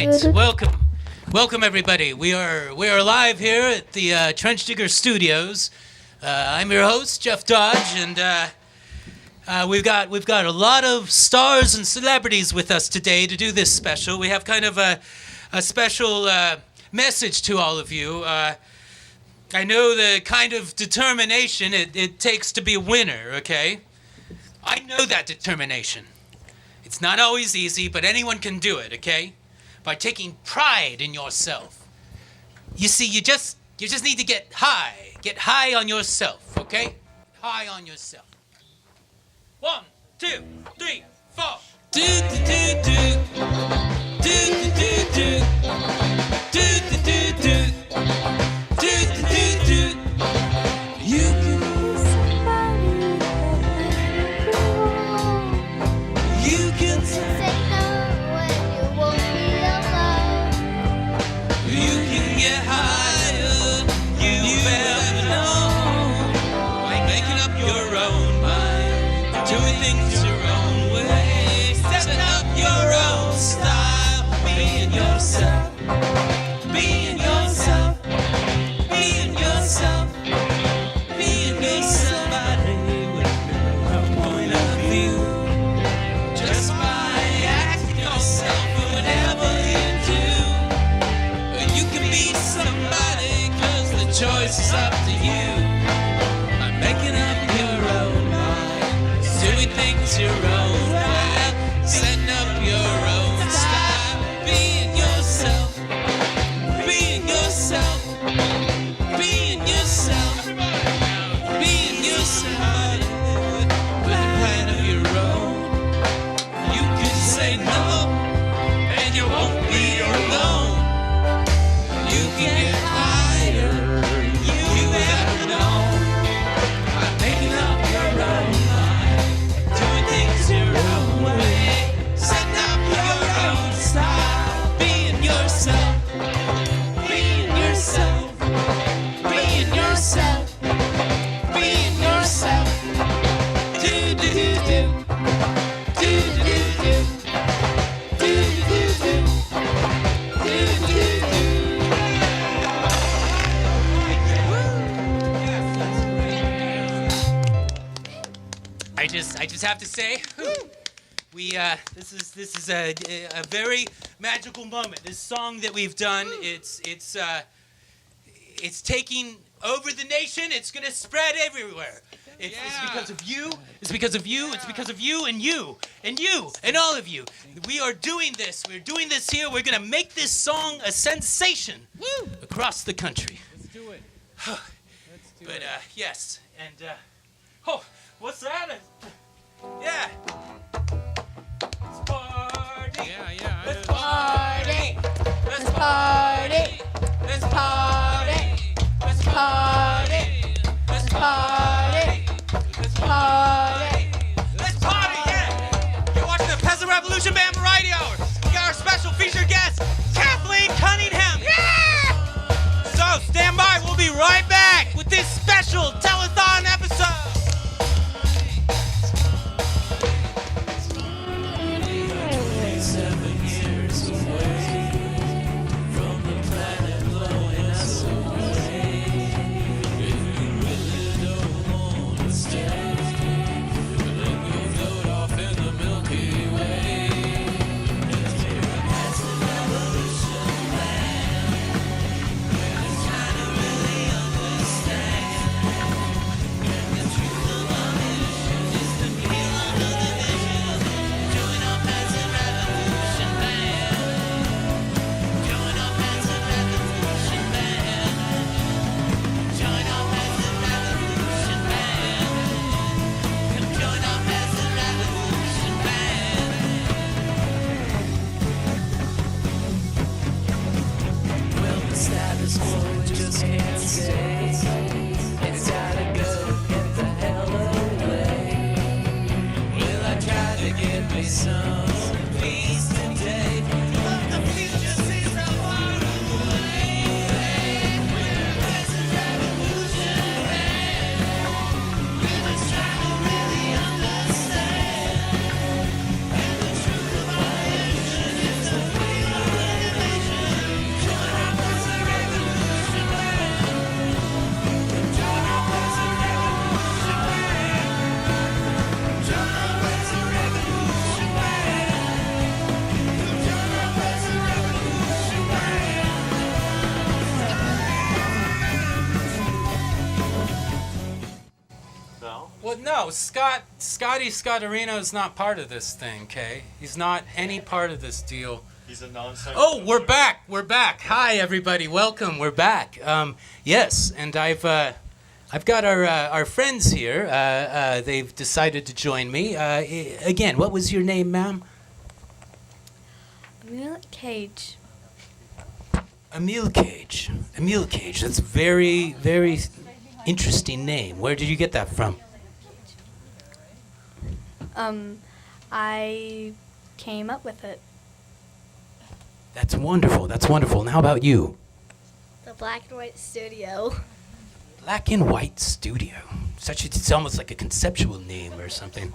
right, welcome everybody. We are live here at the Trench Digger Studios. I'm your host, Jeff Dodge, and we've got a lot of stars and celebrities with us today to do this special. We have kind of a special message to all of you. I know the kind of determination it takes to be a winner, okay? I know that determination. It's not always easy, but anyone can do it, okay? By taking pride in yourself. You see, you just need to get high on yourself, okay? High on yourself. 1, 2, 3, 4. Do do do do. Do do do do. Do do do do. Do do do do. You can be somebody that you can say no when you won't be alone. You can get higher. You ever know. By making up your own mind, doing things your own way, setting up your own style, being yourself, being yourself, being yourself, being yourself. Somebody with a point of view, just by asking yourself whatever you do. You can be somebody, 'cause the choice is up to you. By making up your own mind, doing things your own way, setting up your own style, being yourself, being yourself, being yourself, being yourself, with a plan of your own. You can say no, and you won't be alone. You can get higher, you ever know. By making up your own mind, doing things your own way, setting up your own style, being yourself, being yourself, being yourself, being yourself. Do do do do, do do do do, do do do do, do do do. I just have to say, this is a very magical moment. This song that we've done, it's taking over the nation. It's gonna spread everywhere. It's because of you. It's because of you. It's because of you and you and you and all of you. We are doing this. We're doing this here. We're gonna make this song a sensation across the country. Let's do it. But yes, and oh, what's that? Yeah. Let's party. Yeah. Let's party. Let's party. Let's party. Let's party. Let's party. Let's party. Let's party. Yeah. You're watching the Peasant Revolution Band Variety Hour. We got our special featured guest, Kathleen Cunningham. Yeah. So stand by. We'll be right back with this special telethon episode. Scotty Scotterino is not part of this thing, Kay. He's not any part of this deal. He's a non-scientific. Oh, we're back. We're back. Hi, everybody. Welcome. We're back. Yes, and I've got our friends here. They've decided to join me. Again, what was your name, ma'am? Amil Cage. Amil Cage. Amil Cage. That's a very, very interesting name. Where did you get that from? I came up with it. That's wonderful. That's wonderful. And how about you? The Blackanwite Studio. Blackanwite Studio. It's almost like a conceptual name or something.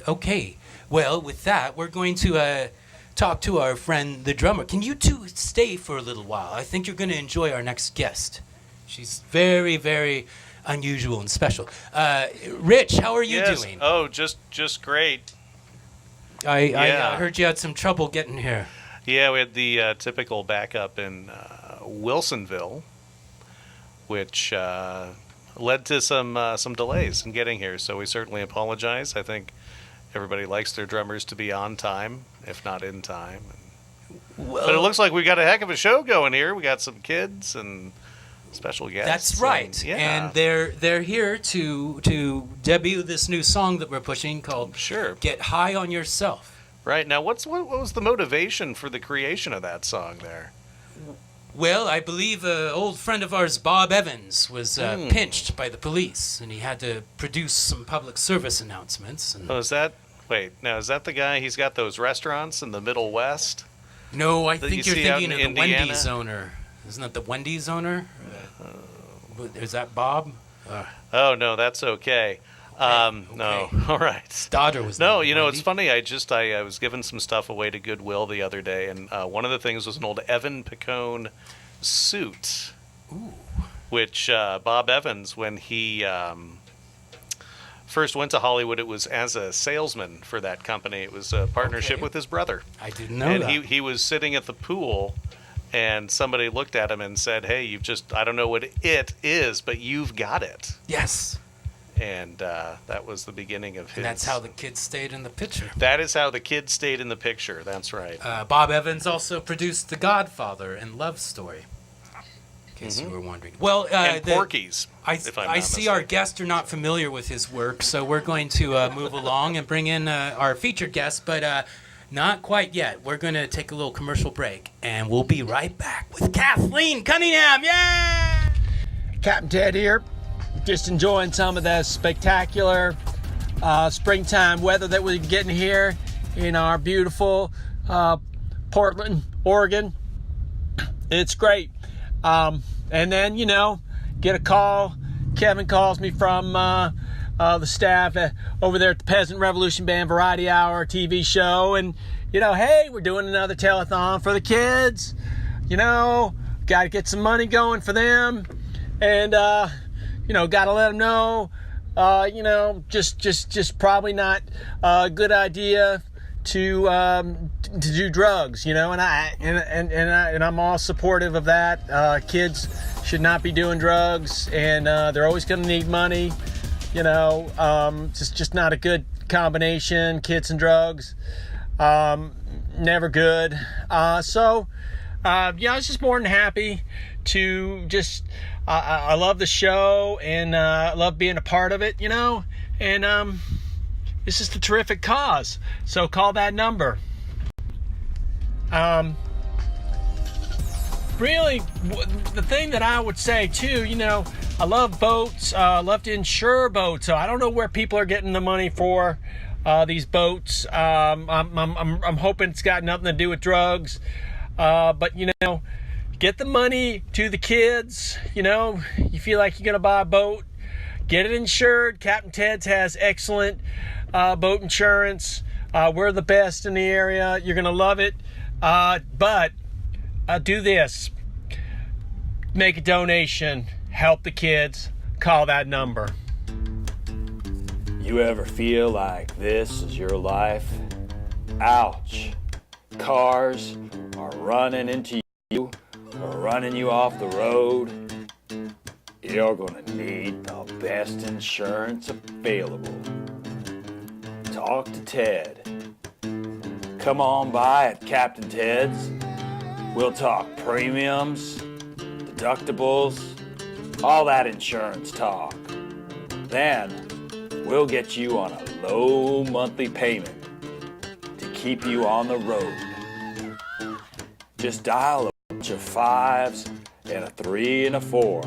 Okay. Well, with that, we're going to talk to our friend, the drummer. Can you two stay for a little while? I think you're going to enjoy our next guest. She's very, very unusual and special. Rich, how are you doing? Oh, just great. I heard you had some trouble getting here. Yeah, we had the typical backup in Wilsonville, which led to some delays in getting here. So we certainly apologize. I think everybody likes their drummers to be on time, if not in time. But it looks like we got a heck of a show going here. We got some kids and special guests. That's right. And they're here to debut this new song that we're pushing called Get High on Yourself. Right. Now, what was the motivation for the creation of that song there? Well, I believe an old friend of ours, Bob Evans, was pinched by the police, and he had to produce some public service announcements. And is that the guy? He's got those restaurants in the Middle West? No, I think you're thinking of the Indiana? Wendy's owner. Isn't that the Wendy's owner? Is that Bob? Oh, no, that's okay. No, all right. His daughter was. No, it's funny. I was giving some stuff away to Goodwill the other day, and one of the things was an old Evan Picone suit. Ooh. Which Bob Evans, when he first went to Hollywood, it was as a salesman for that company. It was a partnership with his brother. I didn't know that. And he was sitting at the pool, and somebody looked at him and said, "Hey, I don't know what it is, but you've got it." Yes. And that was the beginning of his... And that's how the kid stayed in the picture. That is how the kid stayed in the picture. That's right. Bob Evans also produced The Godfather and Love Story, in case you were wondering. Well, and Porky's, I see our guests are not familiar with his work, so we're going to move along and bring in our featured guest, but not quite yet. We're going to take a little commercial break, and we'll be right back with Kathleen Cunningham. Yeah! Captain Ted here. Just enjoying some of the spectacular springtime weather that we're getting here in our beautiful Portland, Oregon. It's great. And then, get a call. Kevin calls me from the staff over there at the Peasant Revolution Band Variety Hour TV show. And, hey, we're doing another telethon for the kids. Got to get some money going for them. And, got to let them know, just probably not a good idea to do drugs, and I'm all supportive of that. Kids should not be doing drugs, and they're always going to need money, just not a good combination, kids and drugs, never good. So I was just more than happy to just... I love the show, and I love being a part of it, and it's just a terrific cause. So call that number. Really, the thing that I would say too, I love boats. I love to insure boats. So I don't know where people are getting the money for these boats. I'm hoping it's got nothing to do with drugs. But get the money to the kids. You feel like you're going to buy a boat, get it insured. Captain Ted's has excellent boat insurance. We're the best in the area. You're going to love it. But do this. Make a donation. Help the kids. Call that number. You ever feel like this is your life? Ouch. Cars are running into you or running you off the road. You're gonna need the best insurance available. Talk to Ted. Come on by at Captain Ted's. We'll talk premiums, deductibles, all that insurance talk. Then we'll get you on a low monthly payment to keep you on the road. Just dial a bunch of 5s and a 3 and a 4.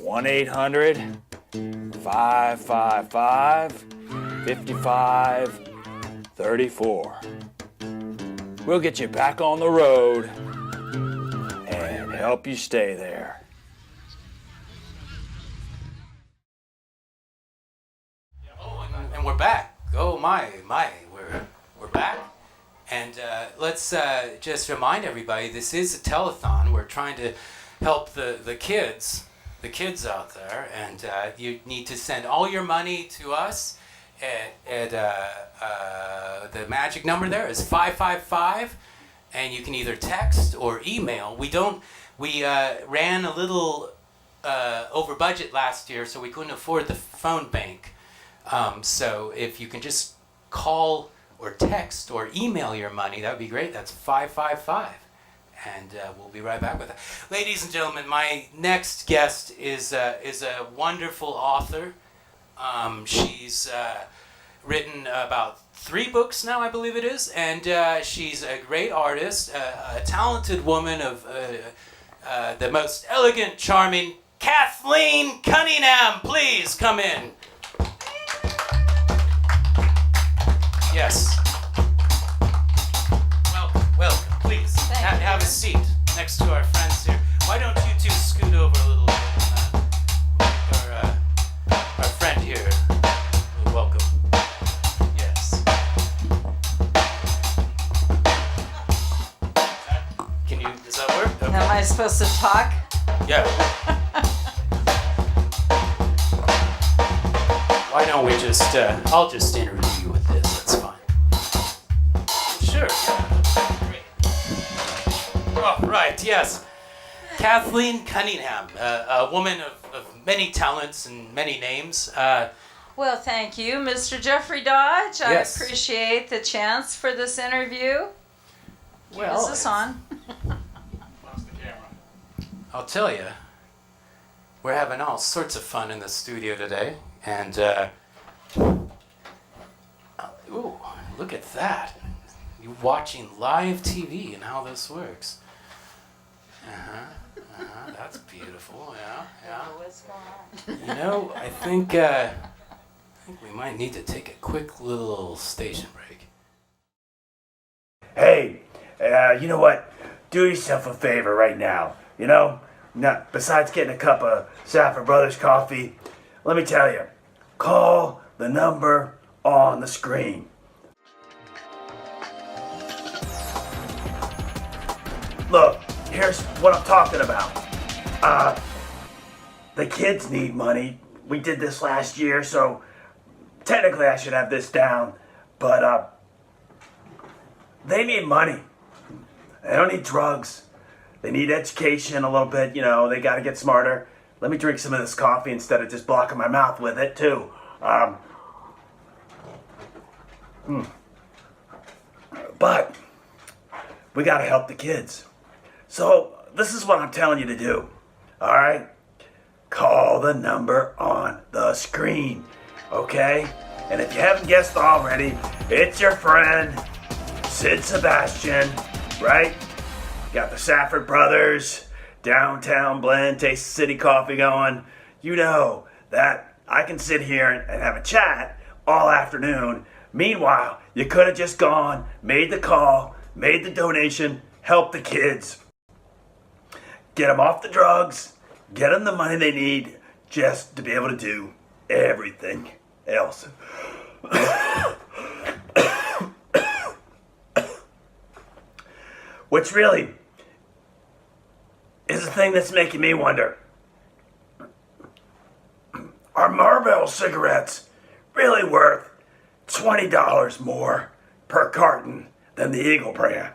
1-800-555-5534. We'll get you back on the road and help you stay there. Oh, and we're back. Oh my, we're back. And let's just remind everybody, this is a telethon. We're trying to help the kids out there, and you need to send all your money to us at the magic number there is 555, and you can either text or email. We ran a little over budget last year, so we couldn't afford the phone bank. So if you can just call or text or email your money, that would be great. That's 555. And we'll be right back with that. Ladies and gentlemen, my next guest is a wonderful author. She's written about 3 books now, I believe it is, and she's a great artist, a talented woman of the most elegant, charming Kathleen Cunningham. Please come in. Yes. Welcome. Please, have a seat next to our friends here. Why don't you two scoot over a little bit and our friend here. Welcome. Yes. Does that work? Okay. Am I supposed to talk? Yeah. Why don't we just, I'll just interview you with this, that's fine. Sure, yeah. Great. Oh, right, yes. Kathleen Cunningham, a woman of many talents and many names. Well, thank you, Mr. Jeffrey Dodge. Yes. I appreciate the chance for this interview. Well, Is this on? I'll tell you, we're having all sorts of fun in the studio today, and ooh, look at that! You're watching live TV and how this works. That's beautiful. Yeah. What's going on? You know, I think we might need to take a quick little station break. Hey, you know what? Do yourself a favor right now. You know, besides getting a cup of Safford Brothers coffee, let me tell you, call the number on the screen. Look, here's what I'm talking about. The kids need money. We did this last year, so technically I should have this down, but they need money. They don't need drugs. They need education a little bit, you know, they gotta get smarter. Let me drink some of this coffee instead of just blocking my mouth with it, too. But we gotta help the kids. So this is what I'm telling you to do, all right? Call the number on the screen, okay? And if you haven't guessed already, it's your friend, Sid Sebastian, right? Got the Safford Brothers, downtown blend, taste city coffee going. You know that I can sit here and have a chat all afternoon. Meanwhile, you could have just gone, made the call, made the donation, helped the kids. Get them off the drugs, get them the money they need just to be able to do everything else. Which really is the thing that's making me wonder. Are Marlboro cigarettes really worth $20 more per carton than the Eagle brand?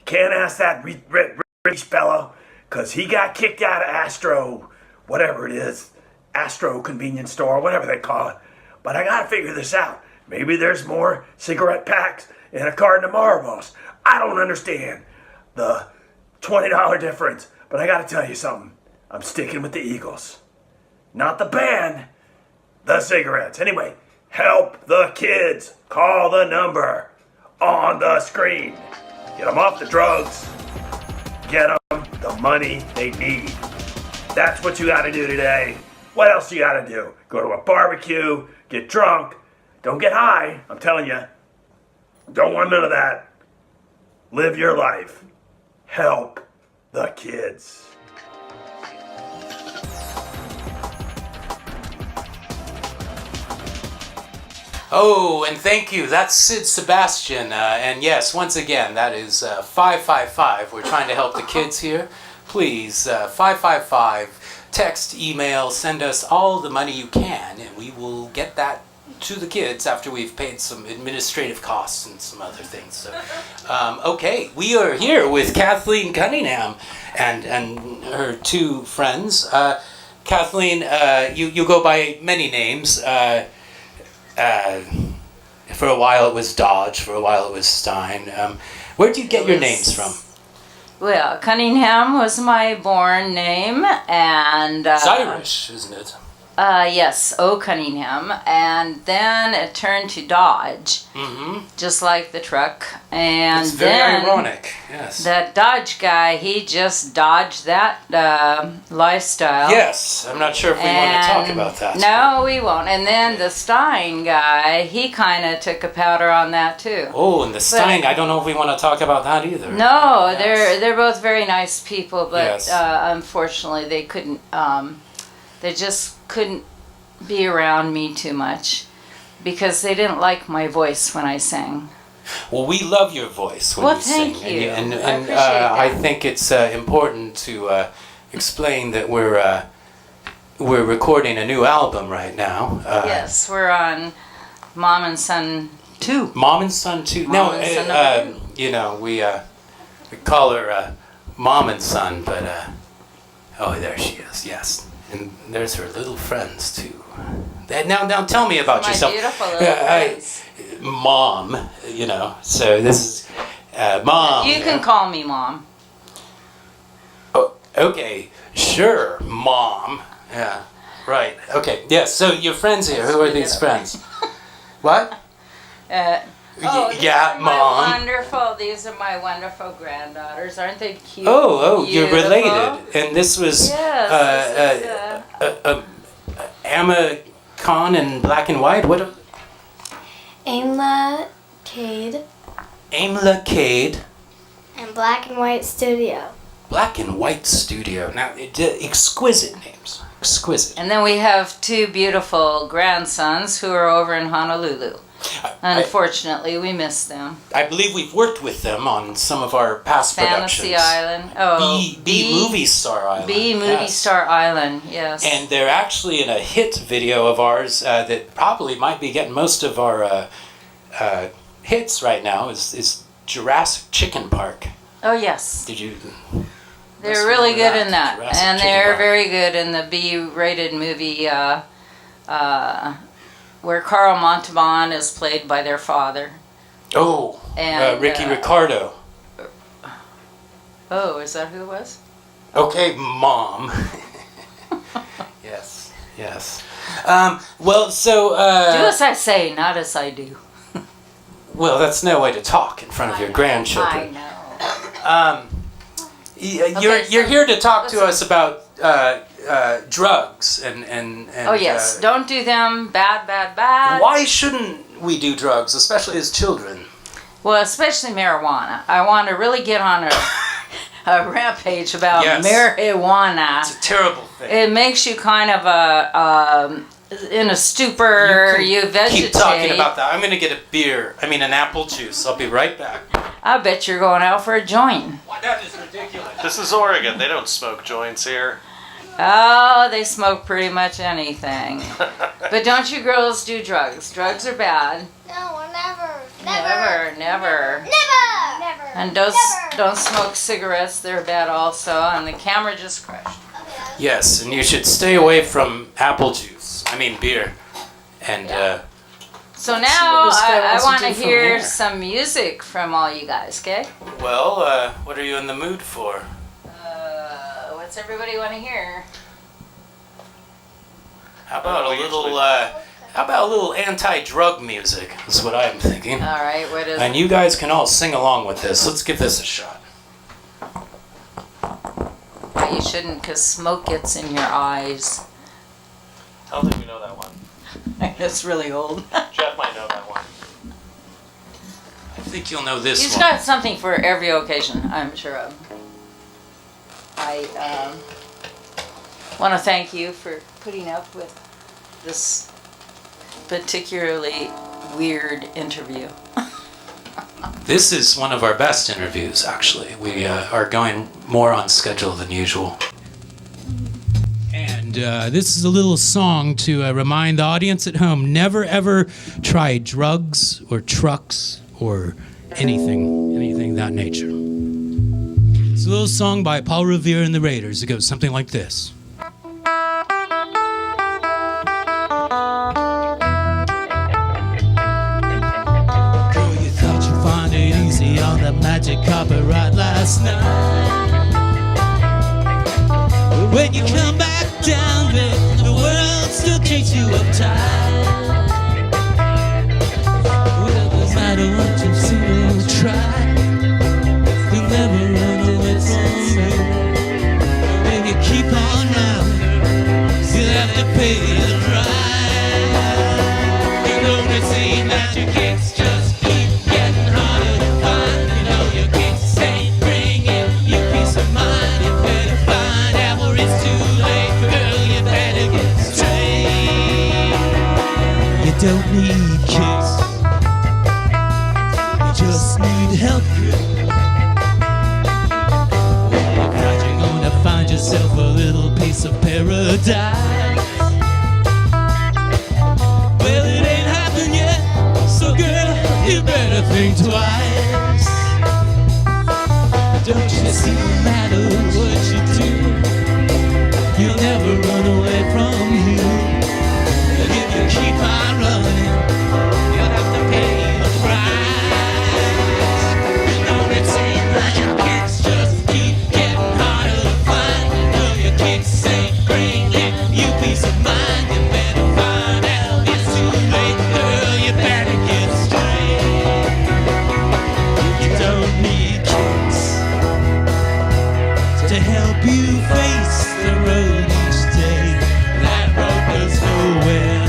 Can't ask that rich fellow, because he got kicked out of Astro, whatever it is, Astro convenience store, whatever they call it. But I gotta figure this out. Maybe there's more cigarette packs in a carton of Marlboros. I don't understand the $20 difference. But I gotta tell you something. I'm sticking with the Eagles. Not the band, the cigarettes. Anyway, help the kids. Call the number on the screen. Get them off the drugs. Get them the money they need. That's what you gotta do today. What else you gotta do? Go to a barbecue, get drunk. Don't get high, I'm telling you. Don't want none of that. Live your life. Help the kids. Oh, and thank you. That's Sid Sebastian. And yes, once again, that is 555. We're trying to help the kids here. Please, 555. Text, email, send us all the money you can, and we will get that to the kids after we've paid some administrative costs and some other things. So, okay, we are here with Kathleen Cunningham and her two friends. Kathleen, you go by many names. For a while it was Dodge, for a while it was Stein. Where do you get your names from? Well, Cunningham was my born name, and It's Irish, isn't it? Yes, O. Cunningham, and then it turned to Dodge, just like the truck. And It's very then ironic, yes. that Dodge guy, he just dodged that lifestyle. Yes, I'm not sure if we want to talk about that. No, we won't. And then the Stein guy, he kind of took a powder on that too. Oh, and the Stein, I don't know if we want to talk about that either. No, Yes. they're both very nice people, but Yes. Unfortunately they couldn't. They just couldn't be around me too much because they didn't like my voice when I sang. Well, we love your voice when Well, you sing. thank you. And I appreciate that. I think it's important to explain that we're recording a new album right now. Yes, we're on Mom and Son 2. Mom and Son 2. Mom No, and Son number 2. you know, we call her Mom and Son, but oh, there she is. Yes, and there's her little friends too. Now tell me about My yourself. beautiful little friends. Mom, you know. So this is Mom. You can call me Mom. Oh, okay, sure, Mom. Yeah, right. Okay, yes. So your friends here. Who are these friends? What? These yeah, are Mom. These are my wonderful granddaughters. Aren't they cute? Oh, you're Beautiful. related. And this was Yes, Amil Cage and Blackanwite. What? Amil Cage Amil Cage, and Blackanwite Studio. Blackanwite Studio. Now, exquisite names. Exquisite. And then we have two beautiful grandsons who are over in Honolulu. Unfortunately, we miss them. I believe we've worked with them on some of our past Fantasy productions. Island. Oh, B Movie Star Island. B Movie yes. Star Island, yes. And they're actually in a hit video of ours that probably might be getting most of our hits right now is Jurassic Chicken Park. Oh, yes. Did you? They're really good in that. Jurassic And Chicken they're Park. very good in the B-rated movie where Carl Montalban is played by their father. Oh, And, Ricky Ricardo. Oh, is that who it was? Okay, Mom. Yes, yes. Well, so... Do as I say, not as I do. well, that's no way to talk in front of your grandchildren. I know. You're here to talk to us about drugs and Oh, yes. Don't do them. Bad, bad, bad. why shouldn't we do drugs, especially as children? Well, especially marijuana. I want to really get on a rampage about Yes. marijuana. It's a terrible thing. It makes you kind of in a stupor. You vegetate. Keep talking about that. I'm going to get an apple juice. I'll be right back. I bet you're going out for a joint. That is ridiculous. This is Oregon. They don't smoke joints here. Oh, they smoke pretty much anything. But don't you girls do drugs? Drugs are bad. No, never. Never. And don't smoke cigarettes. They're bad also. And the camera just crashed. Okay, Yes, and you should stay away from apple juice. I mean beer. And So now this guy I wants to want to do from hear here. some music from all you guys, okay? well, what are you in the mood for? What's everybody want to hear? How about a little anti-drug music? Is what I'm thinking. All right, what is And you guys can all sing along with this. Let's give this a shot. Well, you shouldn't, because smoke gets in your eyes. I don't think we know that one. It's really old. Jeff might know that one. I think you'll know this He's one. got something for every occasion, I'm sure of. I want to thank you for putting up with this particularly weird interview. This is one of our best interviews, actually. We are going more on schedule than usual. And this is a little song to remind the audience at home, never ever try drugs or trucks or anything that nature. It's a little song by Paul Revere and the Raiders. It goes something like this. Girl, you thought you'd find it easy on the magic carpet ride last night. But when you come back down, babe, the world still keeps you uptight. Well, no matter what you've seen or tried, you'll never run away from me. When you keep on running, you'll have to pay the price. You don't see magic kicks just keep getting harder to find. You know your kicks ain't bringing you peace of mind. You better find out where it's too late, girl. You better get straight. You don't need kicks, you just need help, girl. You're gonna find yourself a little piece of paradise. Well, it ain't happened yet, so girl, you better think twice. Don't you see, no matter what you do, you'll never run away from you. And if you keep on running, you'll have to pay the price. Don't it seem like your kicks just keep getting harder to find? No, your kicks ain't bringing you peace of mind. You better find out it's too late, girl. You better get straight. You don't need kicks to help you face the road each day. That road goes nowhere.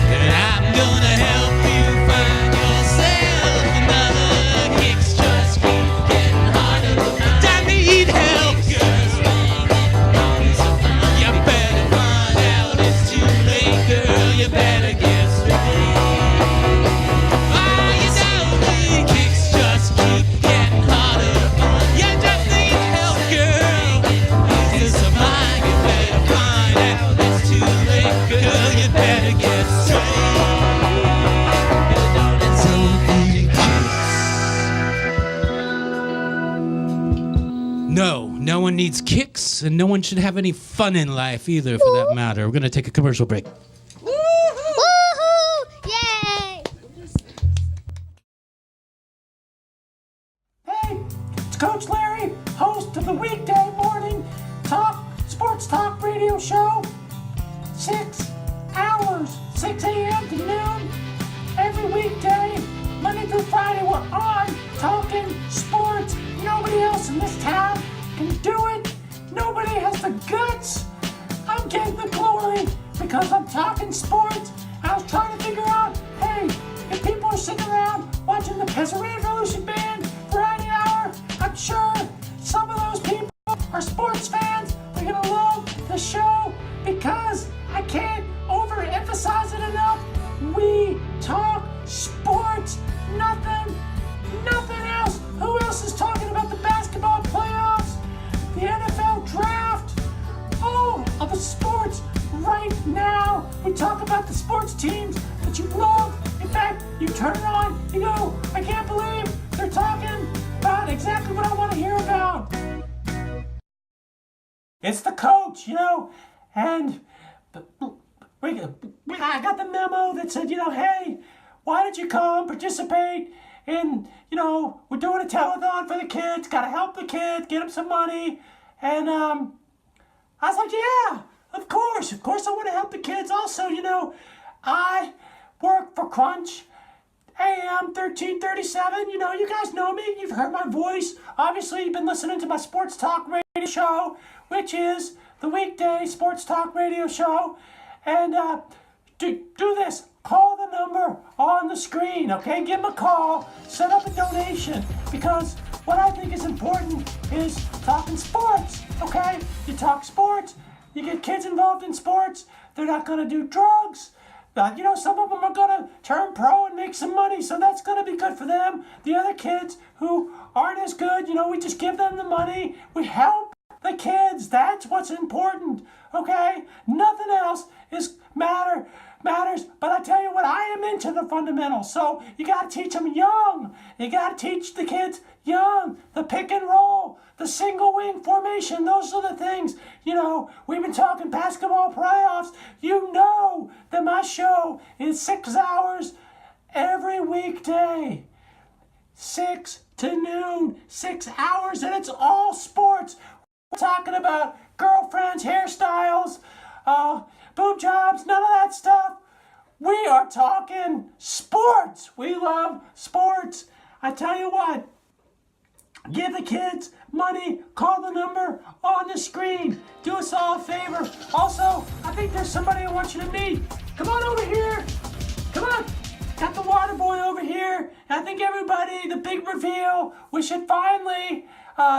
And I'm gonna help you find yourself another. Kicks just keep getting harder. I need help, girl. You better find out it's too late, girl. You better get straight. Oh, you don't need kicks, just keep getting harder. You just need help, girl. Peace of mind, you better find out it's too late, girl. You better get straight. You don't need kicks. No one needs kicks, and no one should have any fun in life either, for that matter. We're gonna take a commercial break. Woohoo! Yay! Hey, it's Coach Larry, host of the weekday morning sports talk radio show. 6 hours, 6 a.m. to noon, every weekday, Monday through Friday, we're on talking sports. Nobody else in this town can do it. Nobody has the guts. I'm getting the glory because I'm talking sports. I was trying to figure out, hey, if people are sitting around watching the Peasant Revolution Band Variety Hour, I'm sure some of those people are sports fans. They're gonna love the show because I can't overemphasize it enough. We talk sports, nothing else. Who else is talking about the basketball playoffs, the NFL draft, all of the sports right now? We talk about the sports teams that you love. In fact, you turn it on, you go, I can't believe they're talking about exactly what I want to hear about. it's the coach, and I got the memo that said, hey, why don't you come participate in, we're doing a telethon for the kids, gotta help the kids, get them some money. And I was like, yeah, of course I want to help the kids. Also, I work for Crunch AM 1337. You guys know me. You've heard my voice. Obviously, you've been listening to my sports talk radio show, which is the weekday sports talk radio show. And do this. Call the number on the screen, okay? Give them a call. Set up a donation. Because what I think is important is talking sports, okay? You talk sports. You get kids involved in sports. They're not going to do drugs. Some of them are going to turn pro and make some money, so that's going to be good for them. The other kids who aren't as good, we just give them the money. We help the kids. That's what's important, okay? Nothing else matters. But I tell you what, I am into the fundamentals, so you got to teach them young. You got to teach the kids young. The pick and roll, the single wing formation, those are the things. We've been talking basketball playoffs. You know that my show is 6 hours every weekday. 6 to noon, 6 hours, and it's all sports. We're talking about girlfriends, hairstyles, boob jobs, none of that stuff. We are talking sports. We love sports. I tell you what, give the kids money, call the number on the screen. Do us all a favor. Also, I think there's somebody I want you to meet. Come on over here. Come on. Got the water boy over here. I think everybody, the big reveal, we should finally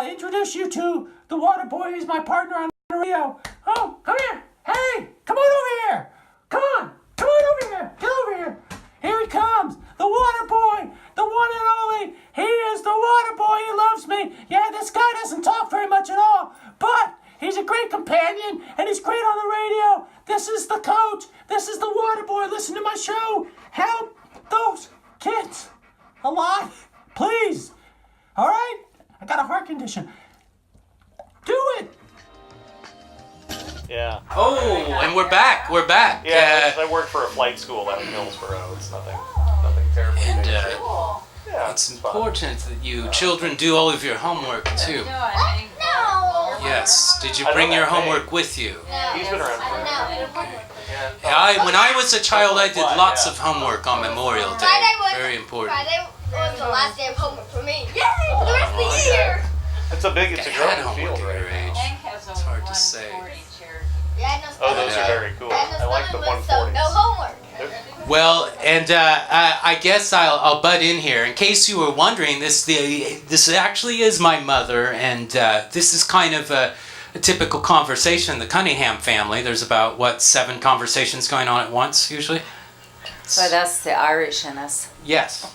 introduce you to the water boy. He's my partner on the radio. Oh, come here. Hey, come on over here. Come on over here. Get over here. Here he comes. The water boy. The one and only. He is the water boy. He loves me. Yeah, this guy doesn't talk very much at all, but he's a great companion, and he's great on the radio. This is the coach. This is the water boy. Listen to my show. Help those kids a lot, please. All right? I got a heart condition. Do it. Yeah. Oh, and we're back. Yeah, I work for a flight school out in Hillsborough. It's nothing terribly And major. Yeah, it's fun. important that you children do all of your homework too. No. Yes. Did you I bring know your that homework name. with you? He's been around for Yeah, when I was a child, I did lots of homework on Memorial Day. Very important. Friday was the last day of homework for me. Yay! For the rest of the year. It's a I growing had homework field at right your now. age. It's hard to say. Yeah, no Oh, those are very cool. I like the 140s. No homework. Well, and I guess I'll butt in here. In case you were wondering, this actually is my mother, and this is kind of a typical conversation in the Cunningham family. There's about, 7 conversations going on at once, usually? So that's the Irish in us. Yes.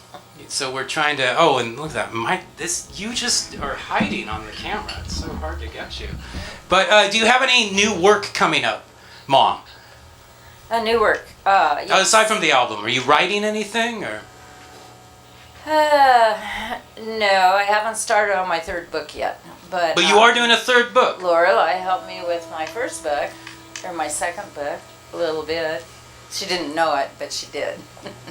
So we're trying to... Oh, and look at that. You just are hiding on the camera. It's so hard to get you. But do you have any new work coming up, Mom? A new work. Yes. Aside from the album, are you writing anything, or...? No, I haven't started on my 3rd book yet. But you are doing a 3rd book. Lorelai helped me with my 1st book, or my 2nd book, a little bit. She didn't know it, but she did.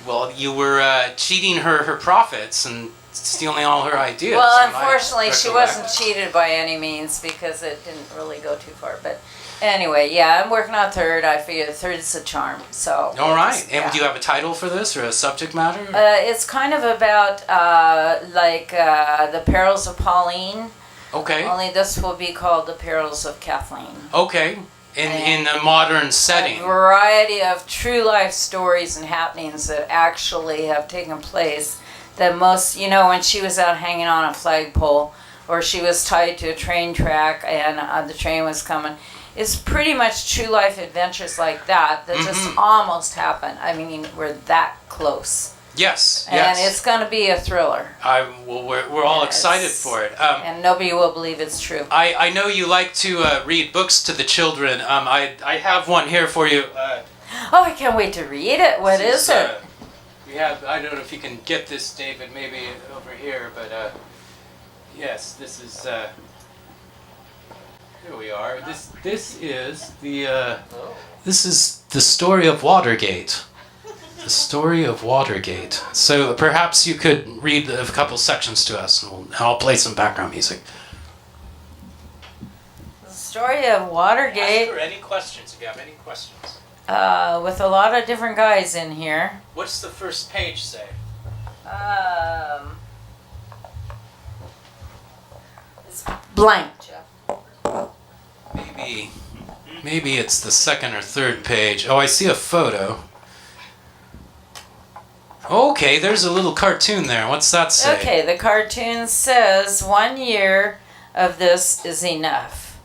Well, you were cheating her profits and stealing all her ideas. Well, unfortunately, she wasn't cheated by any means because it didn't really go too far. But anyway, yeah, I'm working on 3rd. I figure the 3rd is a charm. So. All right. And do you have a title for this or a subject matter? It's kind of about the perils of Pauline. Okay. Only this will be called the perils of Kathleen. Okay. In a modern setting. A variety of true life stories and happenings that actually have taken place. That most, when she was out hanging on a flagpole, or she was tied to a train track and the train was coming. It's pretty much true life adventures like that just almost happened. I mean, we're that close. Yes. And it's going to be a thriller. We're all excited for it. And nobody will believe it's true. I know you like to read books to the children. I have one here for you. Oh, I can't wait to read it. What is it? We have. I don't know if you can get this, David. Maybe over here, but yes, this is. Here we are. This is the story of Watergate. The story of Watergate. So perhaps you could read a couple sections to us, and I'll play some background music. The story of Watergate. Ask her any questions if you have any questions. With a lot of different guys in here. What's the first page say? It's blank, Jeff. Maybe it's the second or third page. Oh, I see a photo. Okay, there's a little cartoon there. What's that say? Okay, the cartoon says 1 year of this is enough.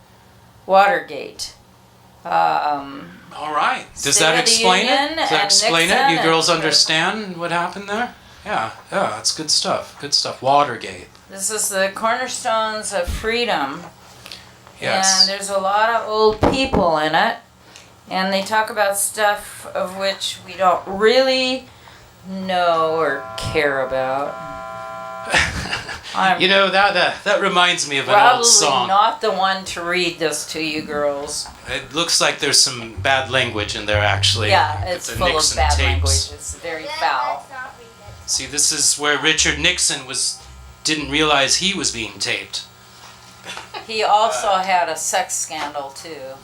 Watergate. All right. Does State that of the explain Union it? Does that and explain Nixon it? You girls and- understand what happened there? Yeah, that's good stuff. Good stuff. Watergate. This is the cornerstones of freedom. Yes. And there's a lot of old people in it. And they talk about stuff of which we don't really know or care about. I'm You know, that reminds me of an probably old song. not the one to read this to you girls. It looks like there's some bad language in there, actually. Yeah, With it's the full Nixon of bad tapes. language. It's very foul. See, this is where Richard Nixon didn't realize he was being taped. He also had a sex scandal too.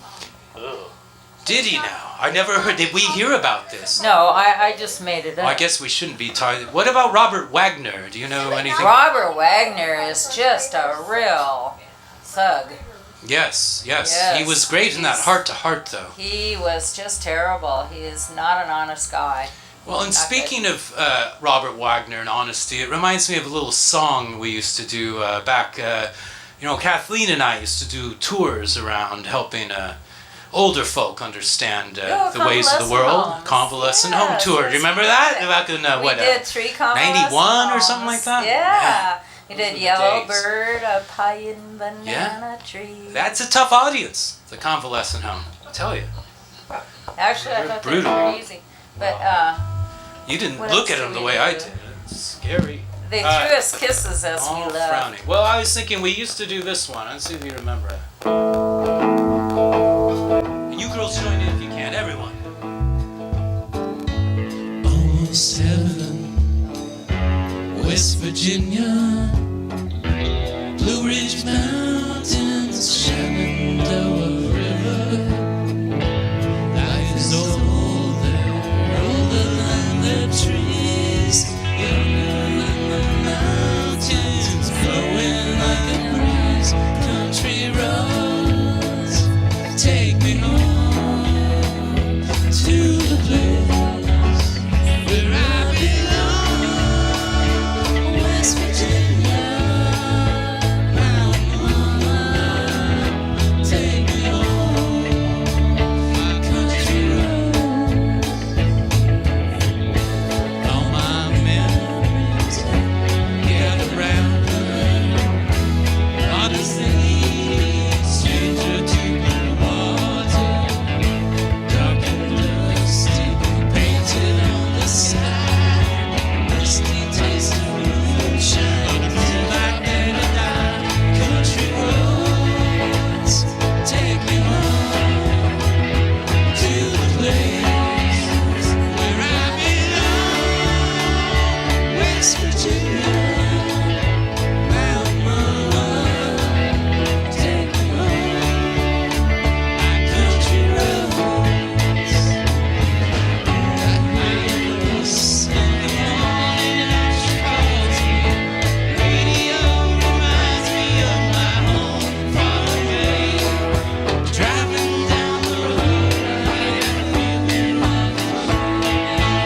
Did he now? I never heard. Did we hear about this? No, I just made it up. Well, I guess we shouldn't be talking. What about Robert Wagner? Do you know anything? Robert Wagner is just a real thug. Yes. Yes, He was great in that he's- Heart to Heart, though. He was just terrible. He is not an honest guy. Well, and Not speaking of Robert Wagner and honesty, it reminds me of a little song we used to do back. Kathleen and I used to do tours around helping older folk understand the ways of the world. homes. Convalescent home Yes, tour. Do you remember that? Back in We did 3 convalescent 91 or homes. something like that? Yeah. We did Those were the Yellow days. Bird, a pie and banana tree. That's a tough audience, the convalescent home. I tell you. Actually, I They're thought brutal. they were pretty easy. But You didn't What look else at do them the we way I do? did. It's scary. they threw us kisses as All we left. frowning. Well, I was thinking we used to do this one. Let's see if you remember it. And you girls join in if you can, everyone. Almost heaven, West Virginia, Blue Ridge Mountains, Shenandoah River. Life is older than the trees, younger than the mountains, flowing like a breeze. Country roads, take me home to the place where I belong, West Virginia. Mountain mama, take me home, my country roads. All my memories gather round on the sea, stranger to blue water, dark and dusty, painted on the side, misty taste of moonshine, like and die. Country roads, take me home to the place where I belong, West Virginia. Mountain mama, take me home, my country roads. That night in the morning, she calls me. Radio reminds me of my home far away. Driving down the road, I got a feeling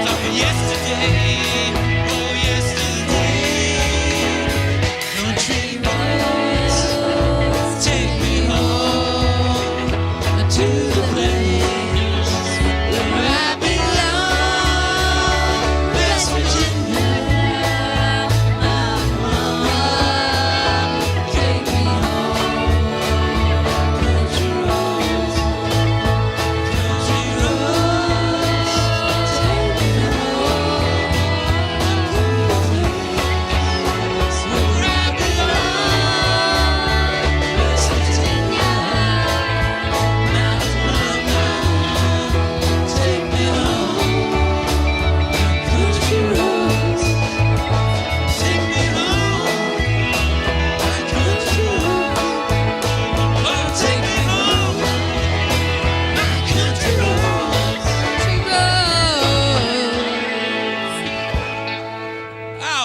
of yesterday, oh yesterday.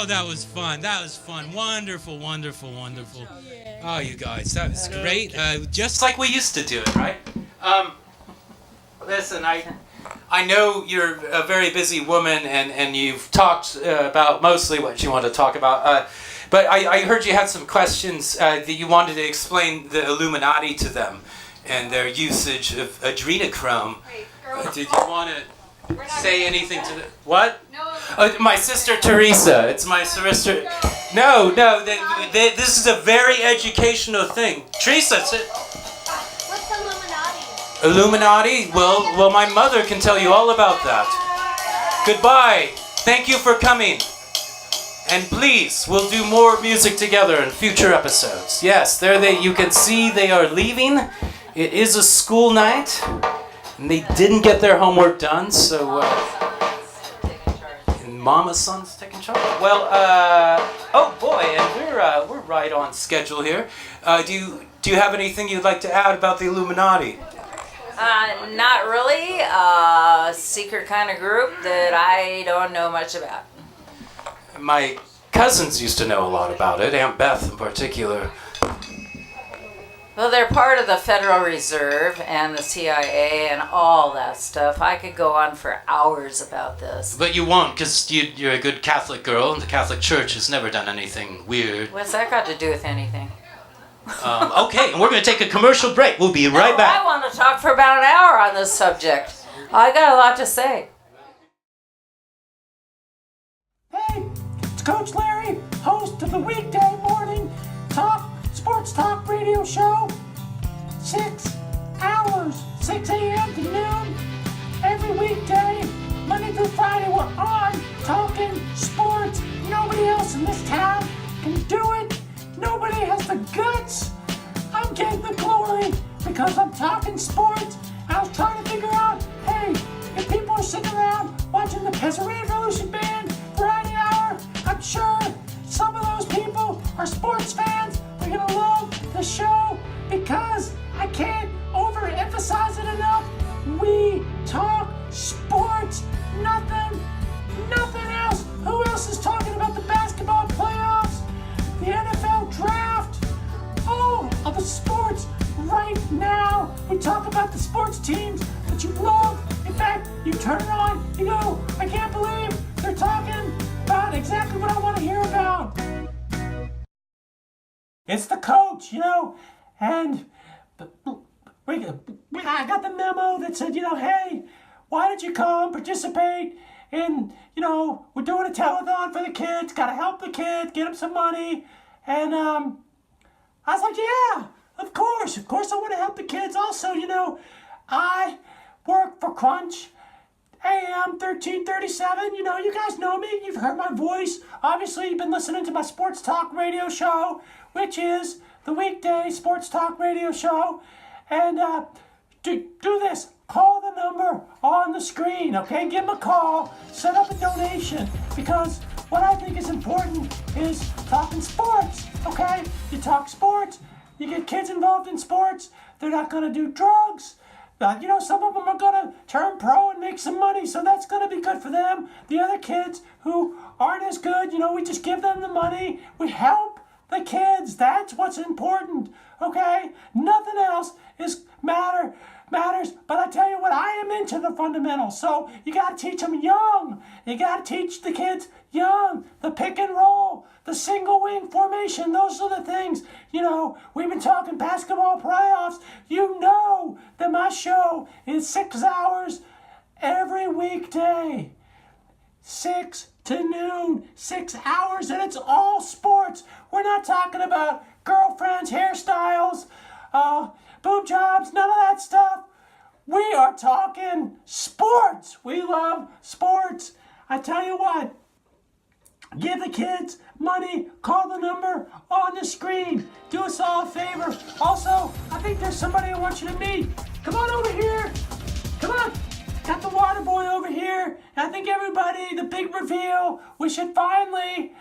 Oh, that was fun. That was fun. Wonderful, wonderful, wonderful. Oh, you guys, that was great. Just like we used to do it, right? Listen, I know you're a very busy woman, and you've talked about mostly what you want to talk about. But I heard you had some questions that you wanted to explain the Illuminati to them and their usage of adrenochrome. Did you want to say anything to the... What? No. My sister Teresa. It's my sister... No. This is a very educational thing. Teresa, What's Illuminati? Illuminati? Well, my mother can tell you all about that. Goodbye. Thank you for coming. And please, we'll do more music together in future episodes. Yes, there you can see they are leaving. It is a school night, and they didn't get their homework done, so and Mama's son's taking charge. Well, oh boy, and we're right on schedule here. Do you have anything you'd like to add about the Illuminati? Not really. Secret kind of group that I don't know much about. My cousins used to know a lot about it, Aunt Beth in particular. Well, they're part of the Federal Reserve and the CIA and all that stuff. I could go on for hours about this. But you won't, because you're a good Catholic girl, and the Catholic Church has never done anything weird. What's that got to do with anything? Okay, and we're going to take a commercial break. We'll be right back. I want to talk for about an hour on this subject. I got a lot to say. Hey, it's Coach Larry, host of the weekday morning sports talk radio show. 6 hours, 6 a.m. to noon, every weekday, Monday through Friday, we're on talking sports. Nobody else in this town can do it. Nobody has the guts. I'm getting the glory because I'm talking sports. I was trying to figure out, hey, if people are sitting around watching the Peasant Revolution Band Variety Hour, I'm sure some of those people are sports fans. They're gonna love the show because I can't overemphasize it enough. We talk sports, nothing else. Who else is talking about the basketball playoffs, the NFL draft, all of the sports right now? We talk about the sports teams that you love. In fact, you turn it on, you go, I can't believe they're talking about exactly what I want to hear about. It's the coach, and I got the memo that said, hey, why don't you come participate in, we're doing a telethon for the kids, gotta help the kids, get them some money. And I was like, yeah, of course I want to help the kids. Also, I work for Crunch AM 1337. You guys know me, you've heard my voice. Obviously, you've been listening to my sports talk radio show, which is the weekday sports talk radio show. And do this. Call the number on the screen, okay? Give them a call. Set up a donation. Because what I think is important is talking sports, okay? You talk sports. You get kids involved in sports. They're not going to do drugs. Some of them are going to turn pro and make some money, so that's going to be good for them. The other kids who aren't as good, we just give them the money. We help the kids. That's what's important, okay? Nothing else matters, but I tell you what, I am into the fundamentals, so you got to teach them young. You got to teach the kids young. The pick and roll, the single wing formation, those are the things. We've been talking basketball playoffs. You know that my show is 6 hours every weekday. 6 to noon, 6 hours, and it's all sports. We're not talking about girlfriends, hairstyles, boob jobs, none of that stuff. We are talking sports. We love sports. I tell you what, give the kids money, call the number on the screen. Do us all a favor. Also, I think there's somebody I want you to meet. Come on over here. Come on. Got the water boy over here. I think everybody, the big reveal, we should finally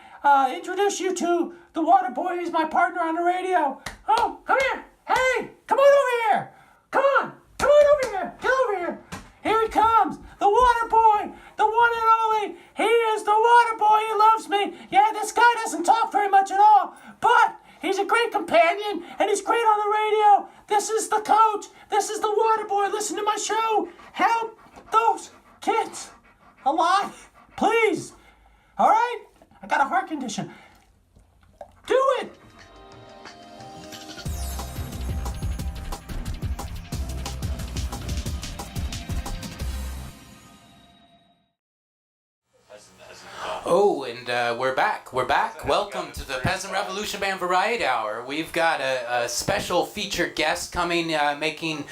introduce you to the water boy. He's my partner on the radio. Oh, come here. Hey, come on over here. Come on over here. Get over here. Here he comes. The water boy. The one and only. He is the water boy. He loves me. Yeah, great companion, and he's great on the radio. This is the coach. This is the water boy. Listen to my show. Help those kids a lot, please. All right? I got a heart condition. Do it. Oh, and we're back. We're back. Welcome to the Peasant Revolution Band Variety Hour. We've got a special featured guest coming, making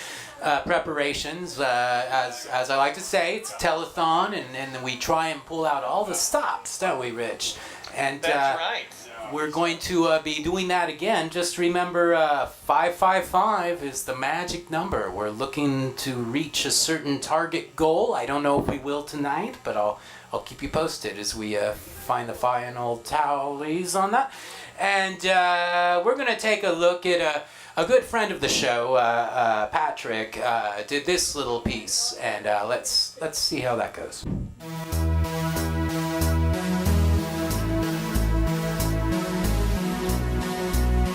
preparations. As I like to say, it's a telethon, and we try and pull out all the stops, don't we, Rich? And That's right. We're going to be doing that again. Just remember, 555 is the magic number. We're looking to reach a certain target goal. I don't know if we will tonight, but I'll keep you posted as we find the final tallies on that. And we're going to take a look at a good friend of the show, Patrick, did this little piece, and let's see how that goes.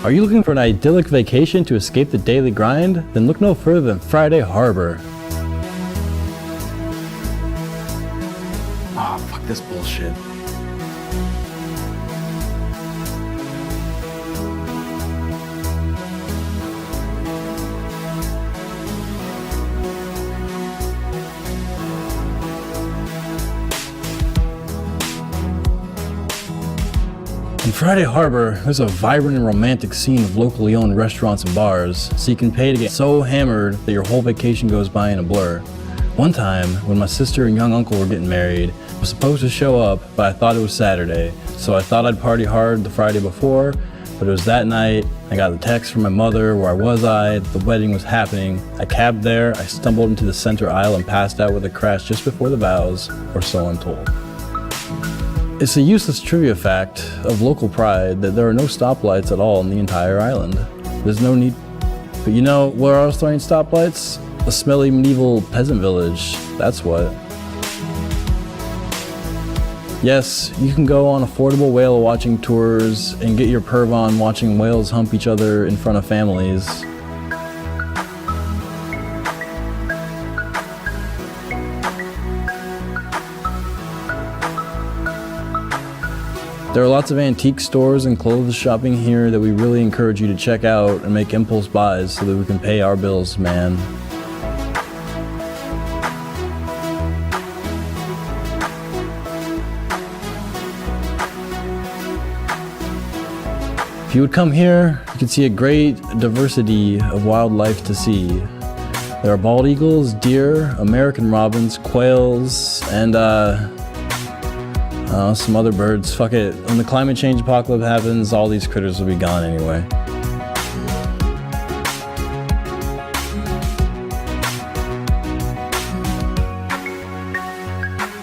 Are you looking for an idyllic vacation to escape the daily grind? Then look no further than Friday Harbor. Ah, fuck this bullshit. In Friday Harbor, there's a vibrant and romantic scene of locally owned restaurants and bars, so you can pay to get so hammered that your whole vacation goes by in a blur. One time, when my sister and young uncle were getting married, I was supposed to show up, but I thought it was Saturday, so I thought I'd party hard the Friday before, but it was that night. I got the text from my mother, where was I? The wedding was happening. I cabbed there, I stumbled into the center aisle and passed out with a crash just before the vows, or so I'm told. It's a useless trivia fact of local pride that there are no stoplights at all on the entire island. There's no need. But you know where else there ain't stoplights? A smelly medieval peasant village. That's what. Yes, you can go on affordable whale watching tours and get your perv on watching whales hump each other in front of families. There are lots of antique stores and clothes shopping here that we really encourage you to check out and make impulse buys so that we can pay our bills, man. If you would come here, you could see a great diversity of wildlife to see. There are bald eagles, deer, American robins, quails, and some other birds. Fuck it. When the climate change apocalypse happens, all these critters will be gone anyway.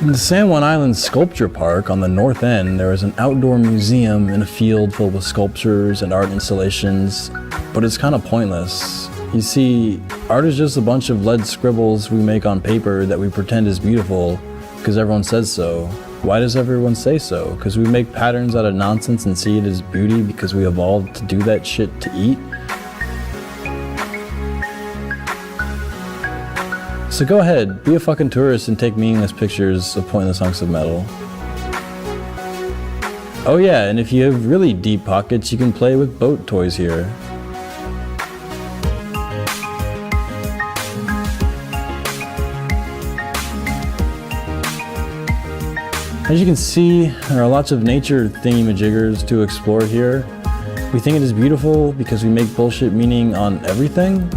In the San Juan Island Sculpture Park on the north end, there is an outdoor museum in a field filled with sculptures and art installations, but it's kind of pointless. You see, art is just a bunch of lead scribbles we make on paper that we pretend is beautiful because everyone says so. Why does everyone say so? Because we make patterns out of nonsense and see it as beauty because we evolved to do that shit to eat? So go ahead, be a fucking tourist and take meaningless pictures of pointless hunks of metal. Oh yeah, and if you have really deep pockets, you can play with boat toys here. As you can see, there are lots of nature thingy-majiggers to explore here. We think it is beautiful because we make bullshit meaning on everything.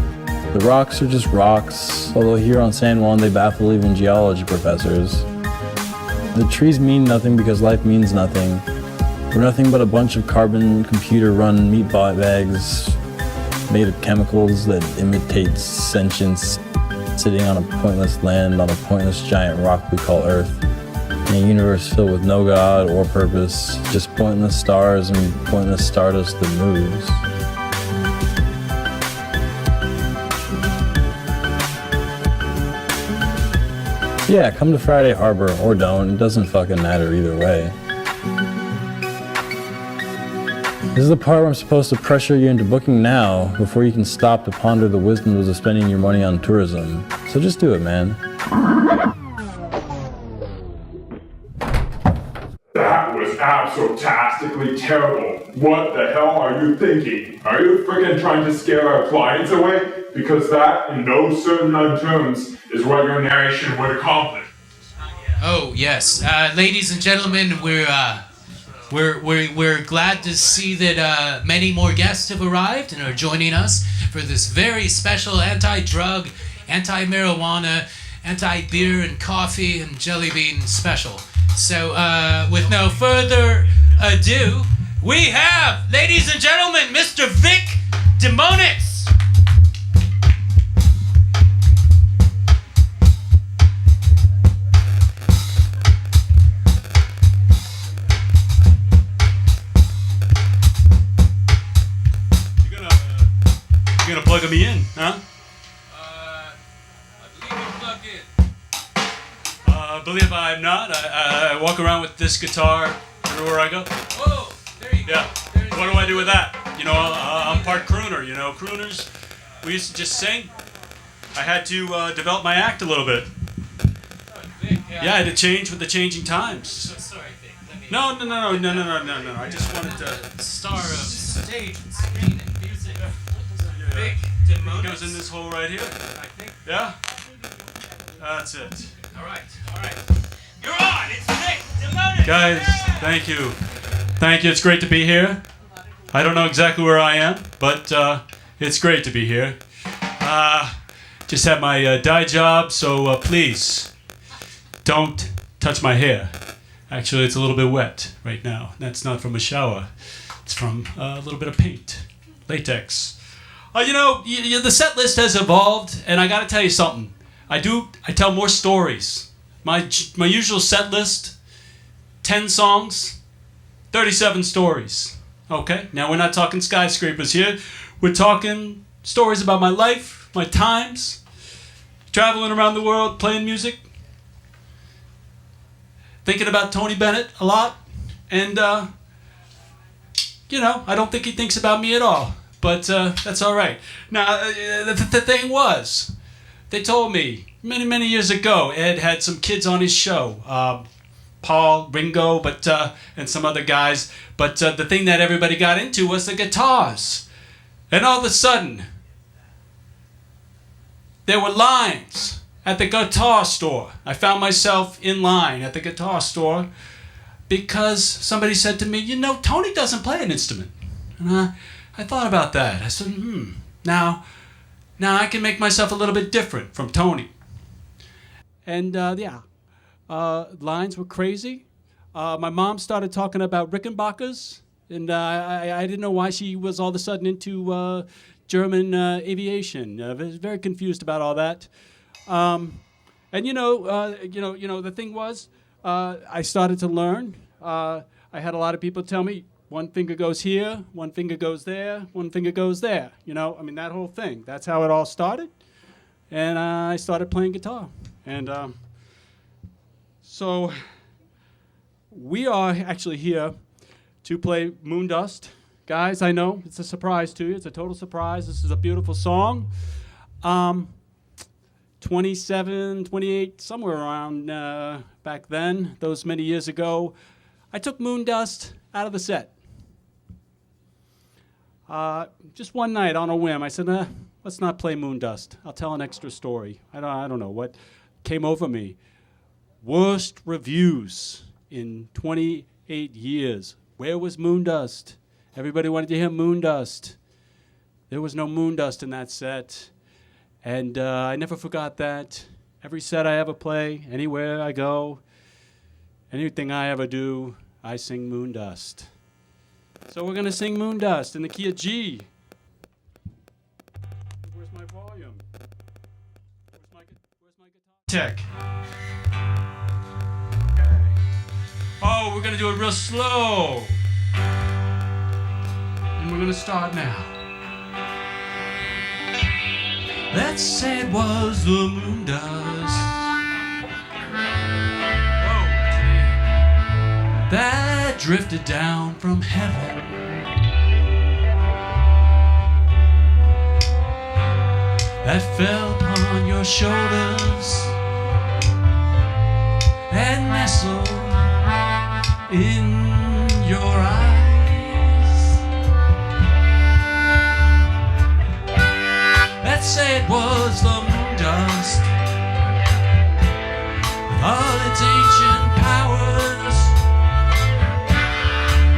The rocks are just rocks, although here on San Juan they baffle even geology professors. The trees mean nothing because life means nothing. We're nothing but a bunch of carbon computer-run meat bags made of chemicals that imitate sentience, sitting on a pointless land on a pointless giant rock we call Earth. In a universe filled with no god or purpose, just pointless stars and pointless stardust that moves. Yeah, come to Friday Harbor or don't, it doesn't fucking matter either way. This is the part where I'm supposed to pressure you into booking now before you can stop to ponder the wisdoms of spending your money on tourism. So just do it, man. That was abso-tastically terrible. What the hell are you thinking? Are you freaking trying to scare our clients away? Because that, in no certain terms, is what your narration would accomplish. Oh yes, ladies and gentlemen, we're glad to see that many more guests have arrived and are joining us for this very special anti-drug, anti-marijuana, anti-beer and coffee and jelly bean special. So, with no further ado, we have, ladies and gentlemen, Mr. Vic DeMoanitz. You're gonna plug me in, huh? I believe you're plugged in. I believe I'm not. I walk around with this guitar everywhere I go. Oh, there you go. Yeah. What do I do with that? You know, I'm part crooner. You know, crooners, we used to just sing. I had to develop my act a little bit. Vic, Yeah, I had to change with the changing times. Sorry, Vic. No. I just wanted to. Star of stage and screen and music. Vic DeMoanitz. It goes in this hole right here. I think. Yeah. That's it. All right. You're on. It's Vic DeMoanitz. Guys, thank you. It's great to be here. I don't know exactly where I am, but it's great to be here. Just had my dye job, so please don't touch my hair. Actually, it's a little bit wet right now. That's not from a shower. It's from a little bit of paint, latex. You know, the set list has evolved, and I got to tell you something. I tell more stories. My usual set list, 10 songs, 37 stories. Okay, now we're not talking skyscrapers here. We're talking stories about my life, my times, traveling around the world, playing music, thinking about Tony Bennett a lot, and, you know, I don't think he thinks about me at all, but that's all right. Now, the thing was, they told me many years ago, Ed had some kids on his show, Paul, Ringo, and some other guys, but the thing that everybody got into was the guitars. And all of a sudden, there were lines at the guitar store. I found myself in line at the guitar store because somebody said to me, you know, Tony doesn't play an instrument. And I thought about that. I said, now I can make myself a little bit different from Tony. And lines were crazy. My mom started talking about Rickenbackers, and I didn't know why she was all of a sudden into German aviation. I was very confused about all that. And the thing was, I started to learn. I had a lot of people tell me, one finger goes here, one finger goes there, one finger goes there. You know, I mean, that whole thing. That's how it all started. And I started playing guitar. And so we are actually here to play Moondust. Guys, I know it's a surprise to you. It's a total surprise. This is a beautiful song. 27, 28, somewhere around back then, those many years ago, I took Moondust out of the set. Just one night on a whim, I said, let's not play Moondust. I'll tell an extra story. I don't know what came over me. Worst reviews in 28 years. Where was Moondust? Everybody wanted to hear Moondust. There was no Moondust in that set. And I never forgot that. Every set I ever play, anywhere I go, anything I ever do, I sing Moondust. So we're going to sing Moondust in the key of G. Where's my volume? Where's my guitar tech? Okay. Oh, we're going to do it real slow. And we're going to start now. Let's say it was the Moondust. Whoa. That drifted down from heaven that fell upon your shoulders and nestled in your eyes, that say it was the Moondust with all its ancient powers,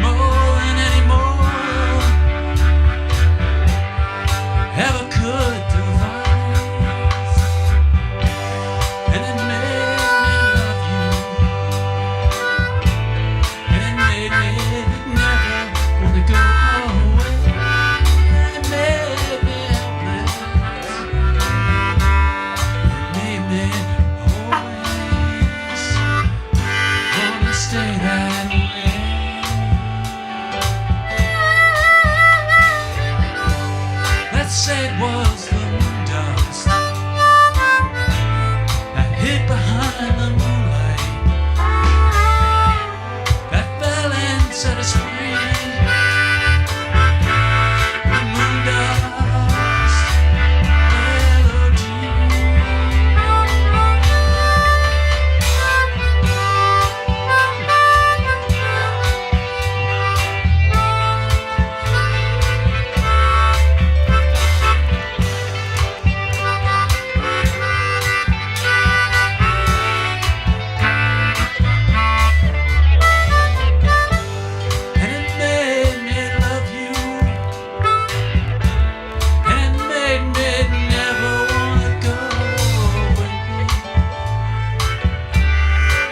more than any more ever could devise, and it made me love you, and it made me never want to go away, and it made me helpless, it made me always want to stay that way. Let's say it was the Moondust that hid behind the moonlight, that fell and set us free. The Moondust melody. And it made me love you, and it made me never wanna go away,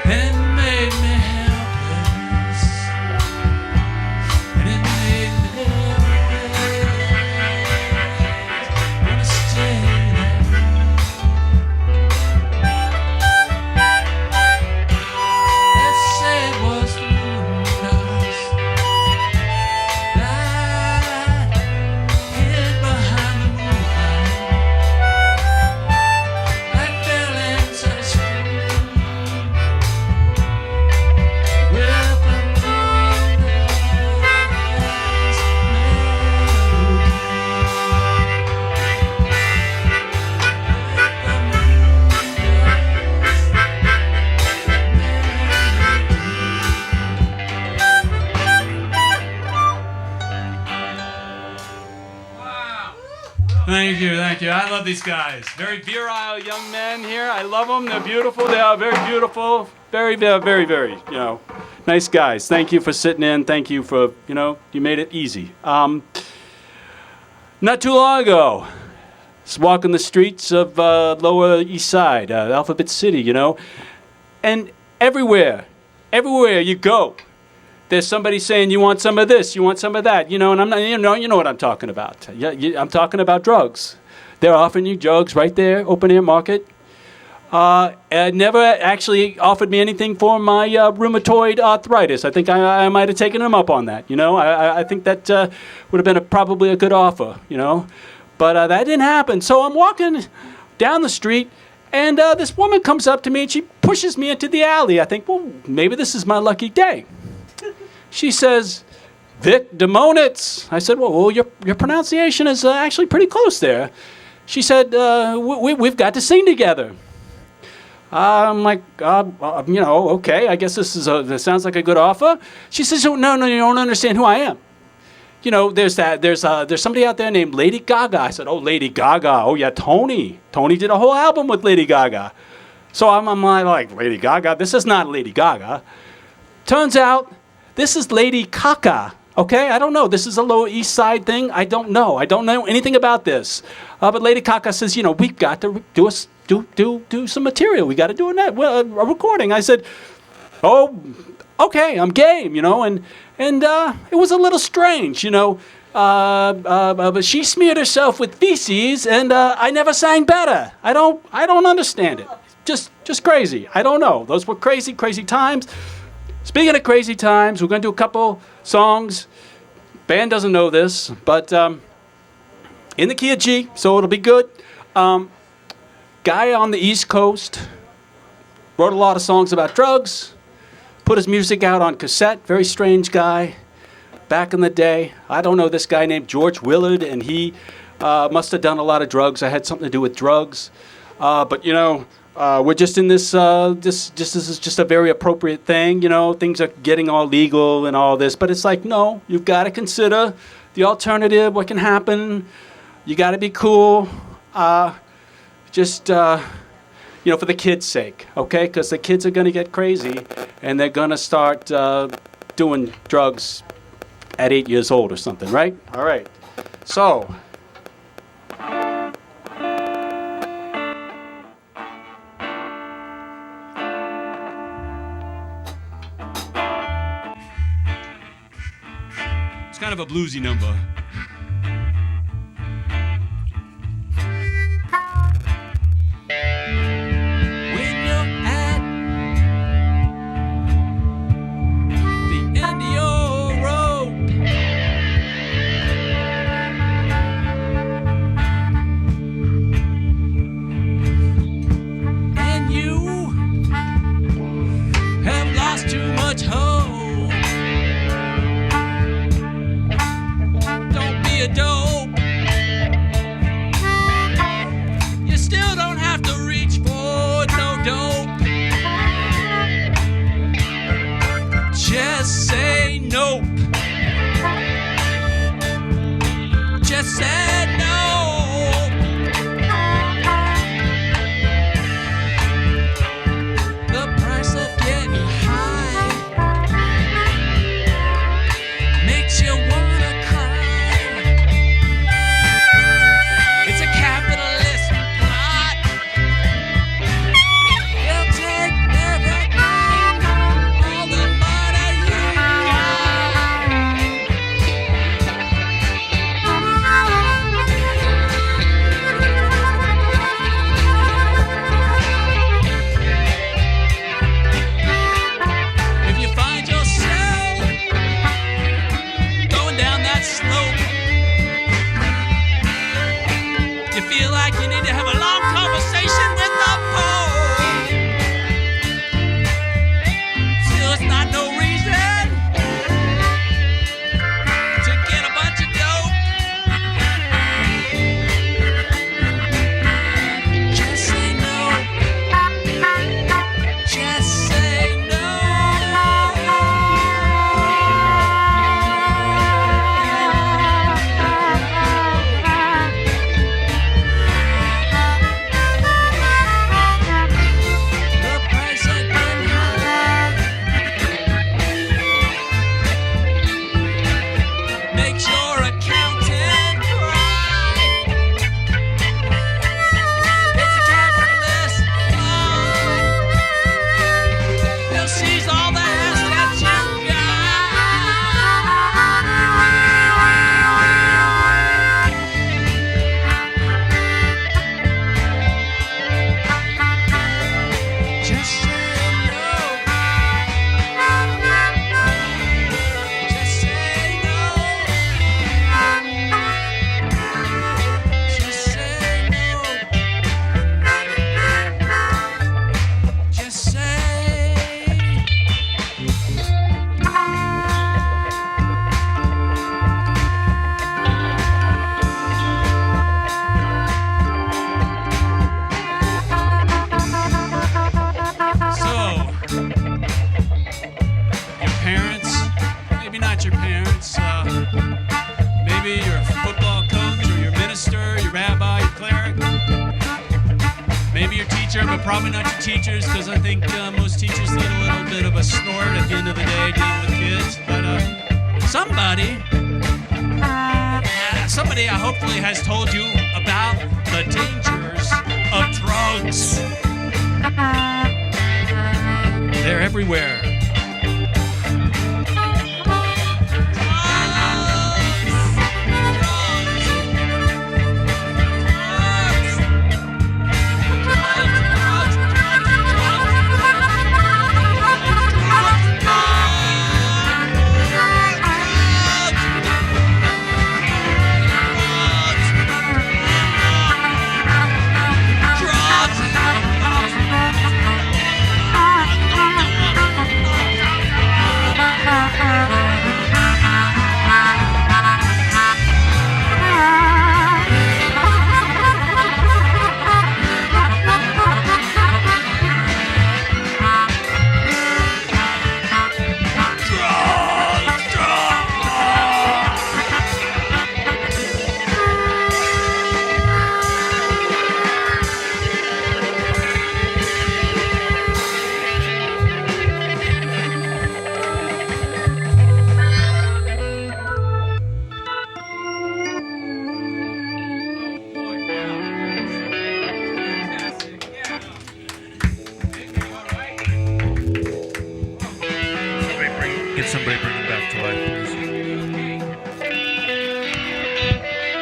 and it made me helpless, and it made me always wanna stay that way. Let's say it was the Moondust that hid behind the moonlight, that fell and set us free with the Moondust Thank you, thank you. I love these guys. Very virile young men here. I love them. They're beautiful. They are very beautiful. Very, nice guys. Thank you for sitting in. Thank you for, you made it easy. Not too long ago, I was walking the streets of Lower East Side, Alphabet City, and everywhere you go, there's somebody saying, you want some of this, you want some of that, and I'm not, you know what I'm talking about. I'm talking about drugs. They're offering you drugs right there, open air market. Never actually offered me anything for my rheumatoid arthritis. I think I might have taken him up on that, I think that would have been probably a good offer, But that didn't happen. So I'm walking down the street, and this woman comes up to me, and she pushes me into the alley. I think, well, maybe this is my lucky day. She says, Vic DeMoanitz. I said, well, your pronunciation is actually pretty close there. She said, we've got to sing together. I'm like, okay, I guess this sounds like a good offer. She says, oh, no, you don't understand who I am. There's somebody out there named Lady Gaga. I said, oh, Lady Gaga. Oh, yeah, Tony. Tony did a whole album with Lady Gaga. So I'm like, Lady Gaga? This is not Lady Gaga. Turns out, this is Lady Kaka. Okay, I don't know. This is a Lower East Side thing. I don't know. I don't know anything about this. But Lady Kaka says, we've got to do some material. We got to do a recording. I said, oh, okay, I'm game. And it was a little strange. But she smeared herself with feces, and I never sang better. I don't understand it. Just crazy. I don't know. Those were crazy times. Speaking of crazy times, we're going to do a couple songs. Band doesn't know this, but in the key of G, so it'll be good. Guy on the East Coast, wrote a lot of songs about drugs, put his music out on cassette, very strange guy. Back in the day, I don't know this guy named George Willard, and he Must have done a lot of drugs. I had something to do with drugs. But we're just in this. This is just a very appropriate thing. Things are getting all legal and all this. But it's like, no, you've got to consider the alternative. What can happen? You got to be cool. For the kids' sake, okay? Because the kids are going to get crazy, and they're going to start doing drugs at 8 years old or something, right? All right. So. It's kind of a bluesy number. Probably not your teachers, because I think most teachers need a little bit of a snort at the end of the day dealing with kids. But somebody hopefully has told you about the dangers of drugs. They're everywhere.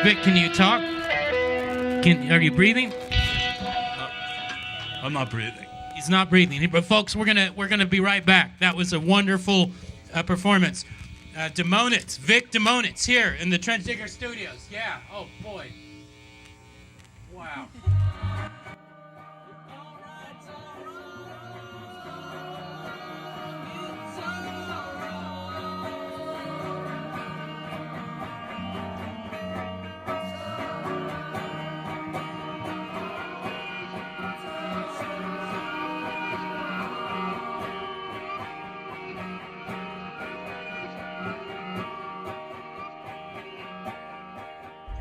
Vic, can you talk? Are you breathing? I'm not breathing. He's not breathing. But folks, we're gonna be right back. That was a wonderful performance. DeMoanitz, Vic DeMoanitz here in the Trench Digger Studios. Yeah. Oh boy. Wow.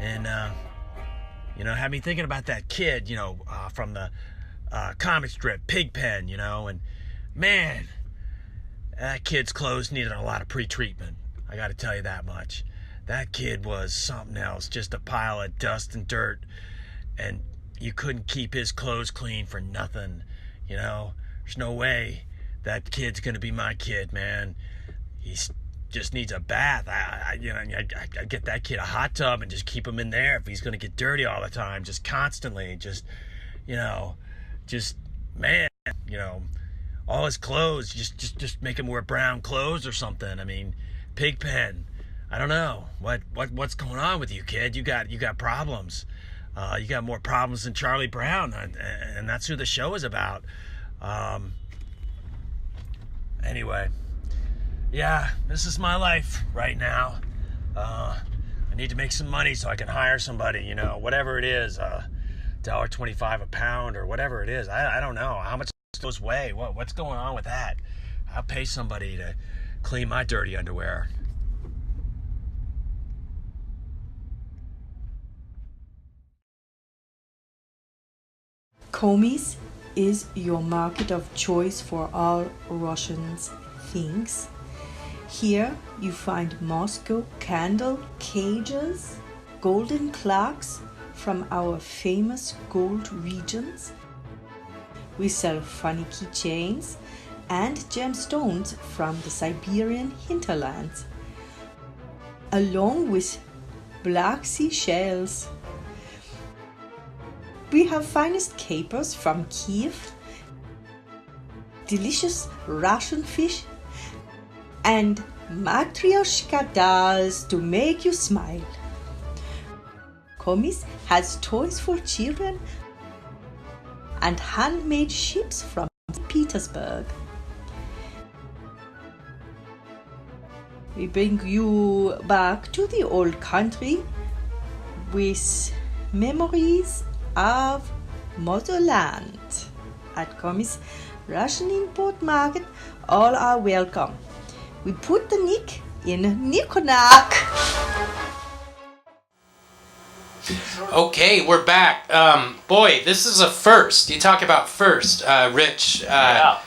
And, had me thinking about that kid, from the comic strip, Pigpen, and man, that kid's clothes needed a lot of pre-treatment. I got to tell you that much. That kid was something else, just a pile of dust and dirt, and you couldn't keep his clothes clean for nothing, There's no way that kid's going to be my kid, man. He's just needs a bath. I get that kid a hot tub and just keep him in there if he's going to get dirty all the time, just constantly, man, all his clothes, just make him wear brown clothes or something. I mean, Pigpen, I don't know what's going on with you, kid. You got problems. You got more problems than Charlie Brown, and that's who the show is about. Anyway. Yeah, this is my life right now. I need to make some money so I can hire somebody, whatever it is, $1.25 a pound or whatever it is. I don't know. How much does weigh? What's going on with that? I'll pay somebody to clean my dirty underwear. Komis is your market of choice for all Russians things. Here you find Moscow candle cages, golden clocks from our famous gold regions. We sell funny keychains and gemstones from the Siberian hinterlands, along with Black Sea shells. We have finest capers from Kiev, delicious Russian fish, and matryoshka dolls to make you smile. Komis has toys for children and handmade ships from Petersburg. We bring you back to the old country with memories of motherland. At Komis Russian Import Market, all are welcome. We put the Nick in Nikonak. Okay, we're back. Boy, this is a first. You talk about first, Rich. Yeah.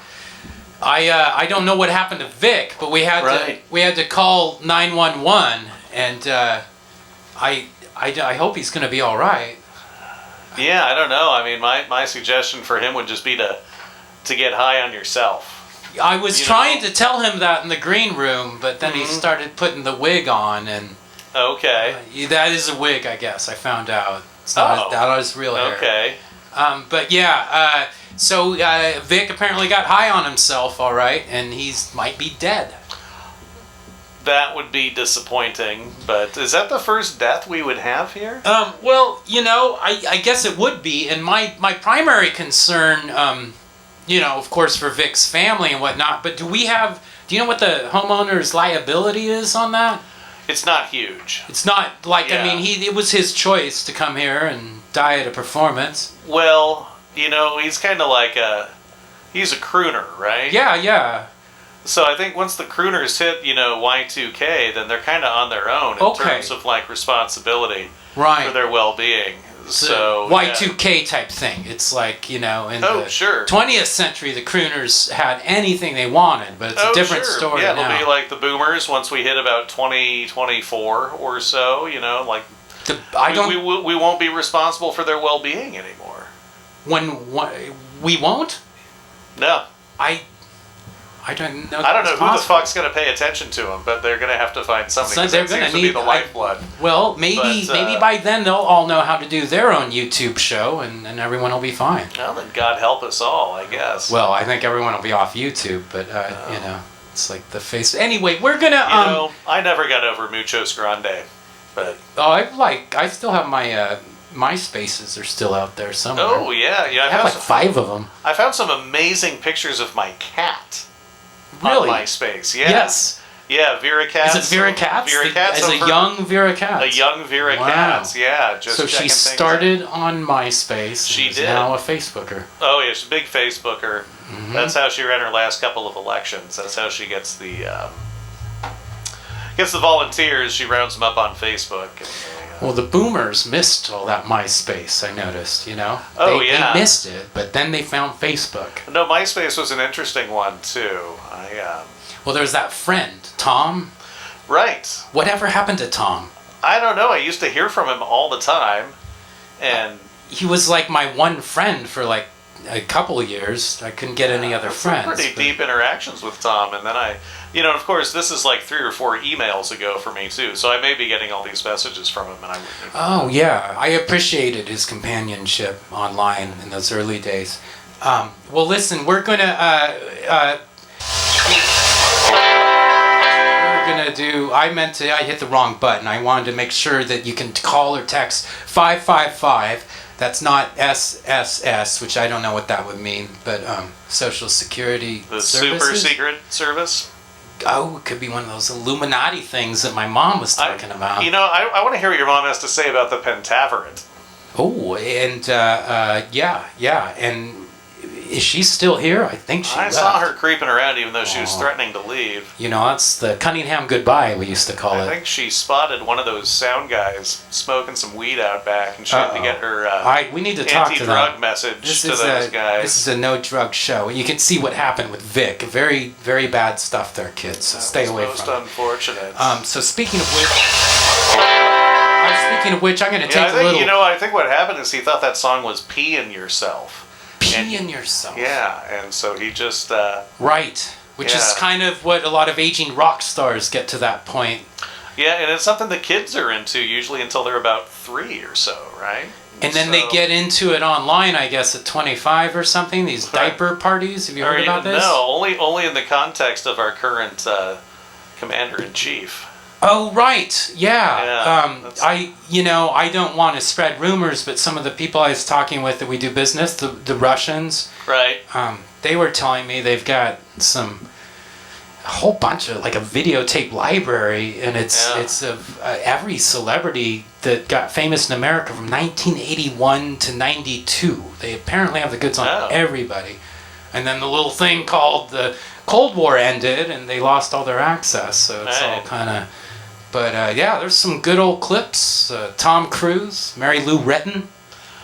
I don't know what happened to Vic, but we had to call 911, and I hope he's going to be all right. Yeah, I don't know. I mean, my suggestion for him would just be to get high on yourself. I was trying to tell him that in the green room, but then he started putting the wig on, and okay, that is a wig, I guess. I found out it's not his real hair. Okay, but yeah, so Vic apparently got high on himself, all right, and might be dead. That would be disappointing, but is that the first death we would have here? Well, I guess it would be, and my primary concern, of course, for Vic's family and whatnot, but do you know what the homeowner's liability is on that? It's not huge. It's not like, I mean, it was his choice to come here and die at a performance. Well, he's kind of like he's a crooner, right? Yeah. So I think once the crooners hit, Y2K, then they're kind of on their own in terms of like responsibility for their well-being. So Y2K type thing. It's like, in the 20th century, the crooners had anything they wanted, but it's a different story now. Yeah, it'll be like the boomers once we hit about 2024 or so, we won't be responsible for their well-being anymore. We won't? No. I don't know. I don't know who the fuck's going to pay attention to them, but they're going to have to find something. So they're going to need be the lifeblood. Well, maybe by then they'll all know how to do their own YouTube show, and everyone will be fine. Well, then God help us all, I guess. Well, I think everyone will be off YouTube, but you know, it's like the face. Anyway, we're gonna. You know, I never got over Muchos Grande, but I still have my MySpaces are still out there somewhere. Oh yeah. I have like 5 of them. I found some amazing pictures of my cat. Really? On MySpace. Yeah. Yes. Yeah, Vera Katz. Is it Vera Katz? Vera Katz as a young Vera Katz. A young Vera Katz, yeah. Just so she started on MySpace. She and did. Is now a Facebooker. Oh yeah, she's a big Facebooker. Mm-hmm. That's how she ran her last couple of elections. That's how she gets the volunteers. She rounds them up on Facebook. And, well, the boomers missed all that MySpace, I noticed, you know? Oh, They missed it, but then they found Facebook. No, MySpace was an interesting one, too. Well, there's that friend, Tom. Right. Whatever happened to Tom? I don't know. I used to hear from him all the time. And he was like my one friend for like a couple of years. I couldn't get any other friends. Pretty deep interactions with Tom. And then of course, this is like 3 or 4 emails ago for me, too. So I may be getting all these messages from him. And Oh, yeah. I appreciated his companionship online in those early days. Well, listen, we're going to... I hit the wrong button. I wanted to make sure that you can call or text 555. That's not SSS, which I don't know what that would mean, but Social Security The Services? super secret service? Oh, it could be one of those Illuminati things that my mom was talking about. I want to hear what your mom has to say about the Pentaverate. Oh, and yeah. And is she still here? I think she I left. saw her creeping around even though she was threatening to leave. You know, that's the Cunningham goodbye, we used to call it. I think she spotted one of those sound guys smoking some weed out back, and she had to get her we need to talk to them. anti-drug message to those guys. This is a no-drug show. You can see what happened with Vic. Very, very bad stuff there, kids. So stay away from it. Most unfortunate. So speaking of which, I'm going to take a little... I think what happened is he thought that song was Pee in Yourself. Pee in Yourself. Yeah, and so he just... right, which is kind of what a lot of aging rock stars get to that point. Yeah, and it's something the kids are into usually until they're about 3 or so, right? And then they get into it online, I guess, at 25 or something, these diaper parties. Have you heard about this? No, only in the context of our current commander-in-chief. Oh, right. Yeah. I don't want to spread rumors, but some of the people I was talking with that we do business, the Russians, right? They were telling me they've got a whole bunch of, like a videotape library, and it's of every celebrity that got famous in America from 1981 to 92. They apparently have the goods on everybody. And then the little thing called the Cold War ended, and they lost all their access, so it's all kind of... But there's some good old clips. Tom Cruise, Mary Lou Retton.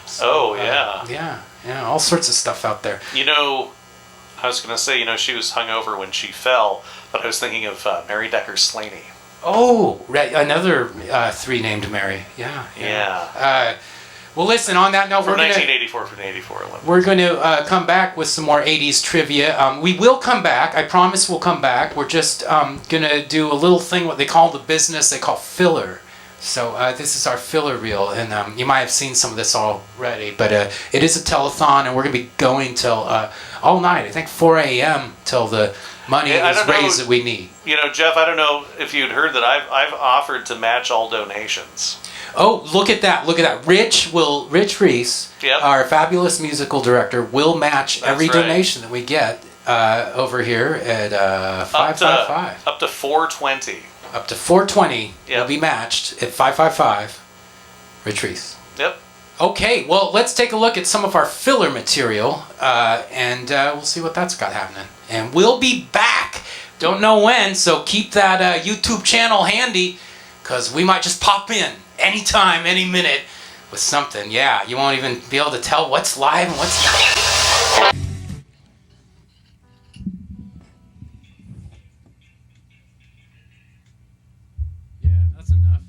So, yeah, all sorts of stuff out there. I was going to say, she was hungover when she fell, but I was thinking of Mary Decker Slaney. Oh, another 3 named Mary. Yeah. Well, listen, on that note, from 1984 we're going to come back with some more 80s trivia. We will come back. I promise we'll come back. We're just going to do a little thing, what they call the business, they call filler. So this is our filler reel, and you might have seen some of this already, but it is a telethon, and we're going to be going till all night, I think 4 a.m. till the money is raised that we need. Jeff, I don't know if you'd heard that I've offered to match all donations. Oh, look at that. Rich Reese, our fabulous musical director, will match every donation that we get over here at 555. Up to 420. Up to 420 will be matched at 555. Rich Reese. Yep. Okay, well, let's take a look at some of our filler material, and we'll see what that's got happening. And we'll be back. Don't know when, so keep that YouTube channel handy, because we might just pop in anytime, any minute with something. Yeah, you won't even be able to tell what's live and what's not. Yeah, that's enough.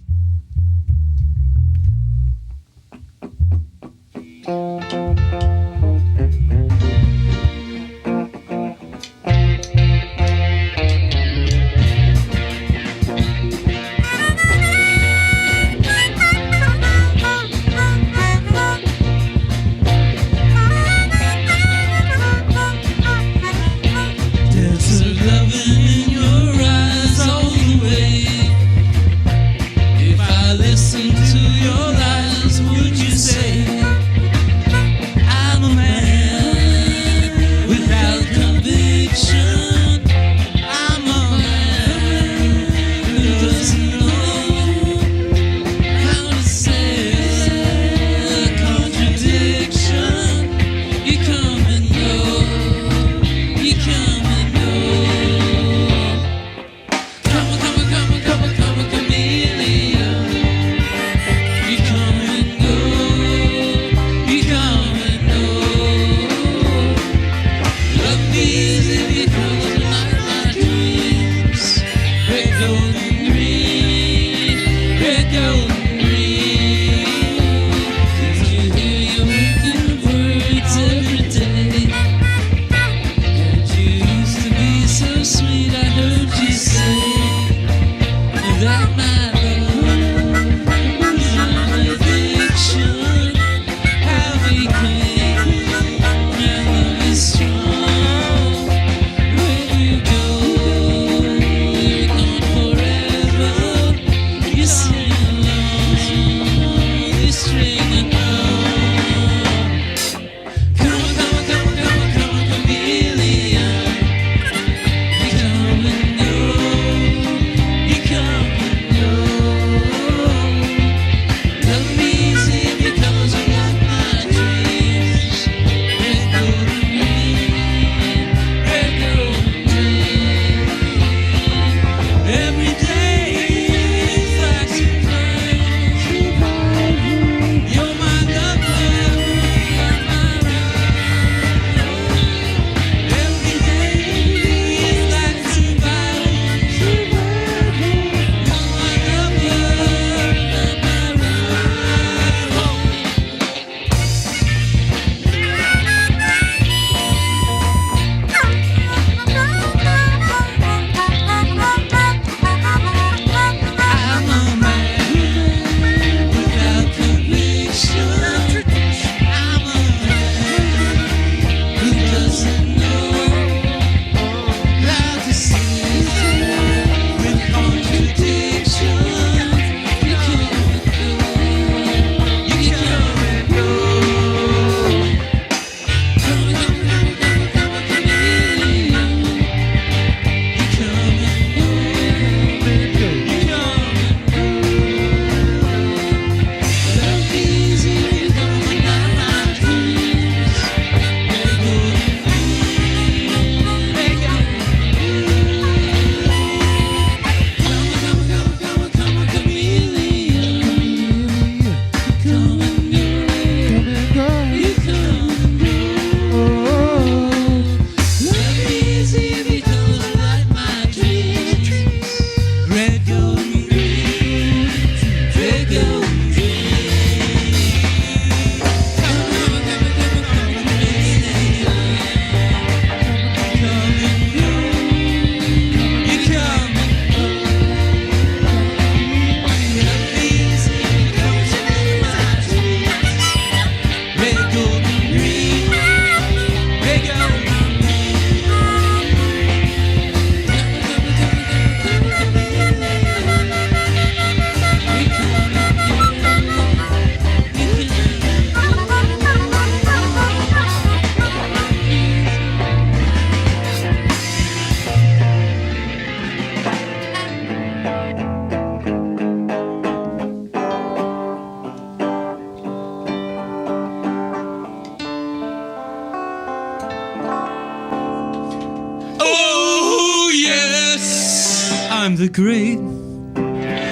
I'm the great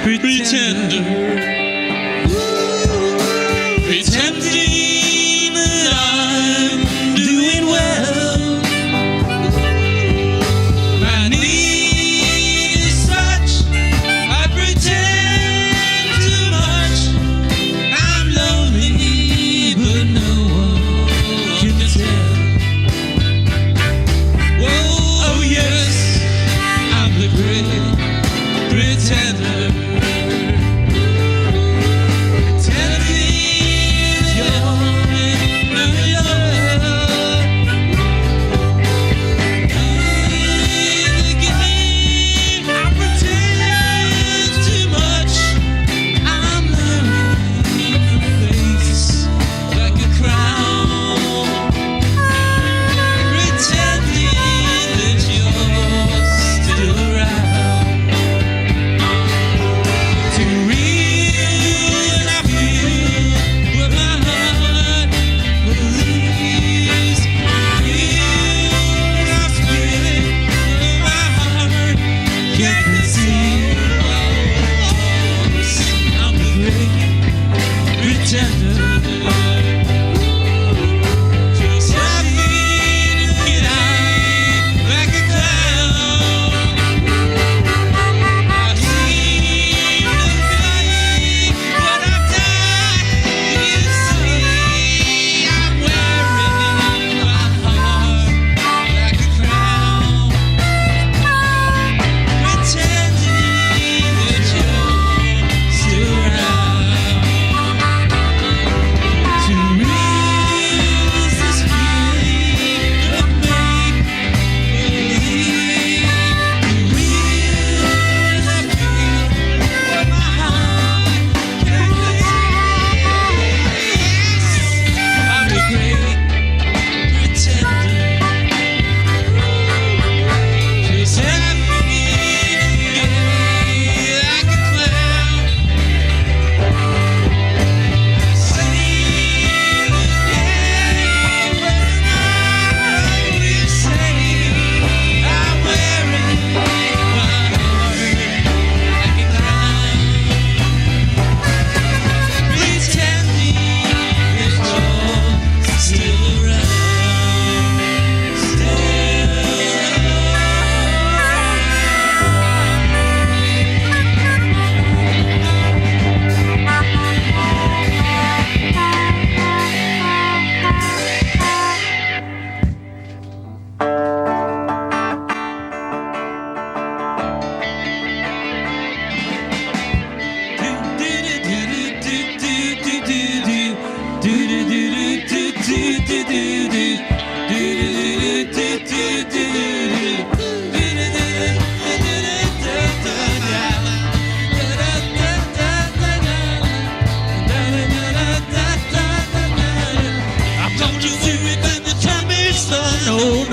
pretender. Pretending that I'm doing well. My need is such, I pretend too much. I'm lonely, but no one can tell. Whoa, oh yes, I'm the great pretender.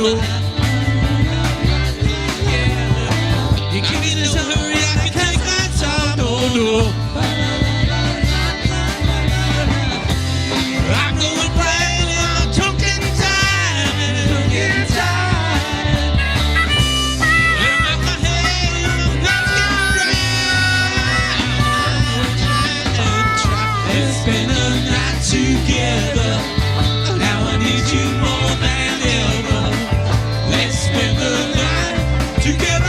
You give me no hurry, I can take my time. Oh no. I'm going blind and I'm talking time. I'm at my head and I'm not trying. It's been a night together. Now I need you more than ever. Let's spend the night together.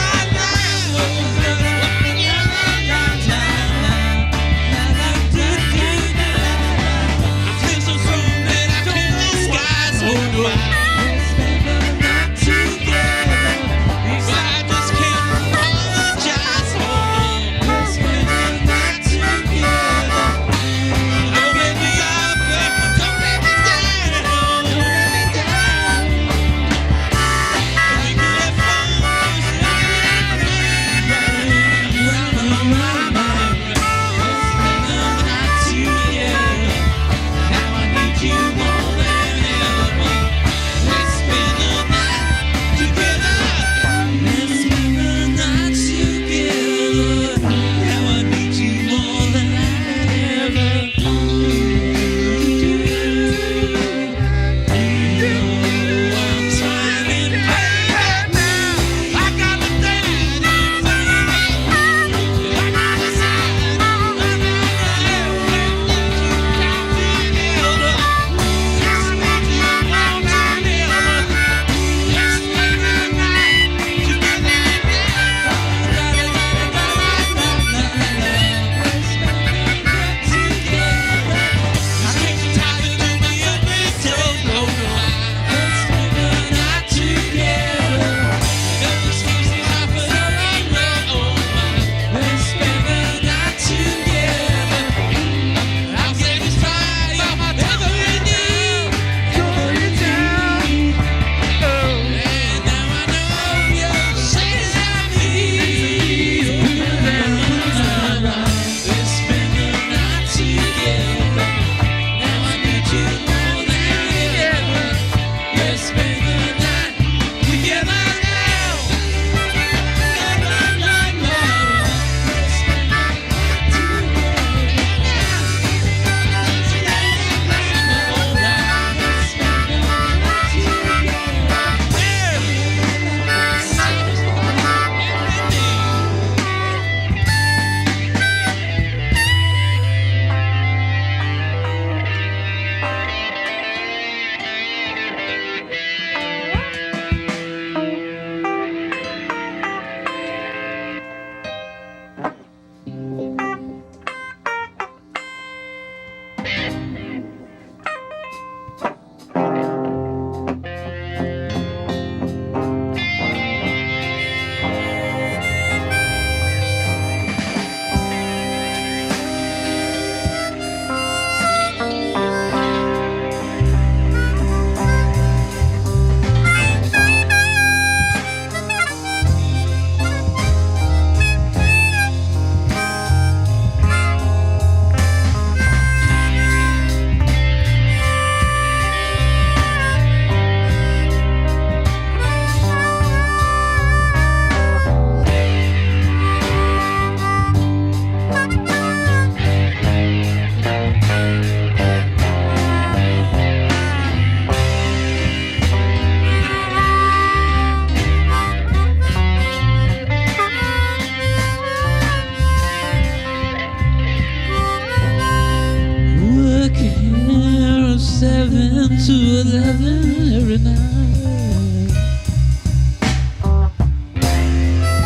to 11 every night.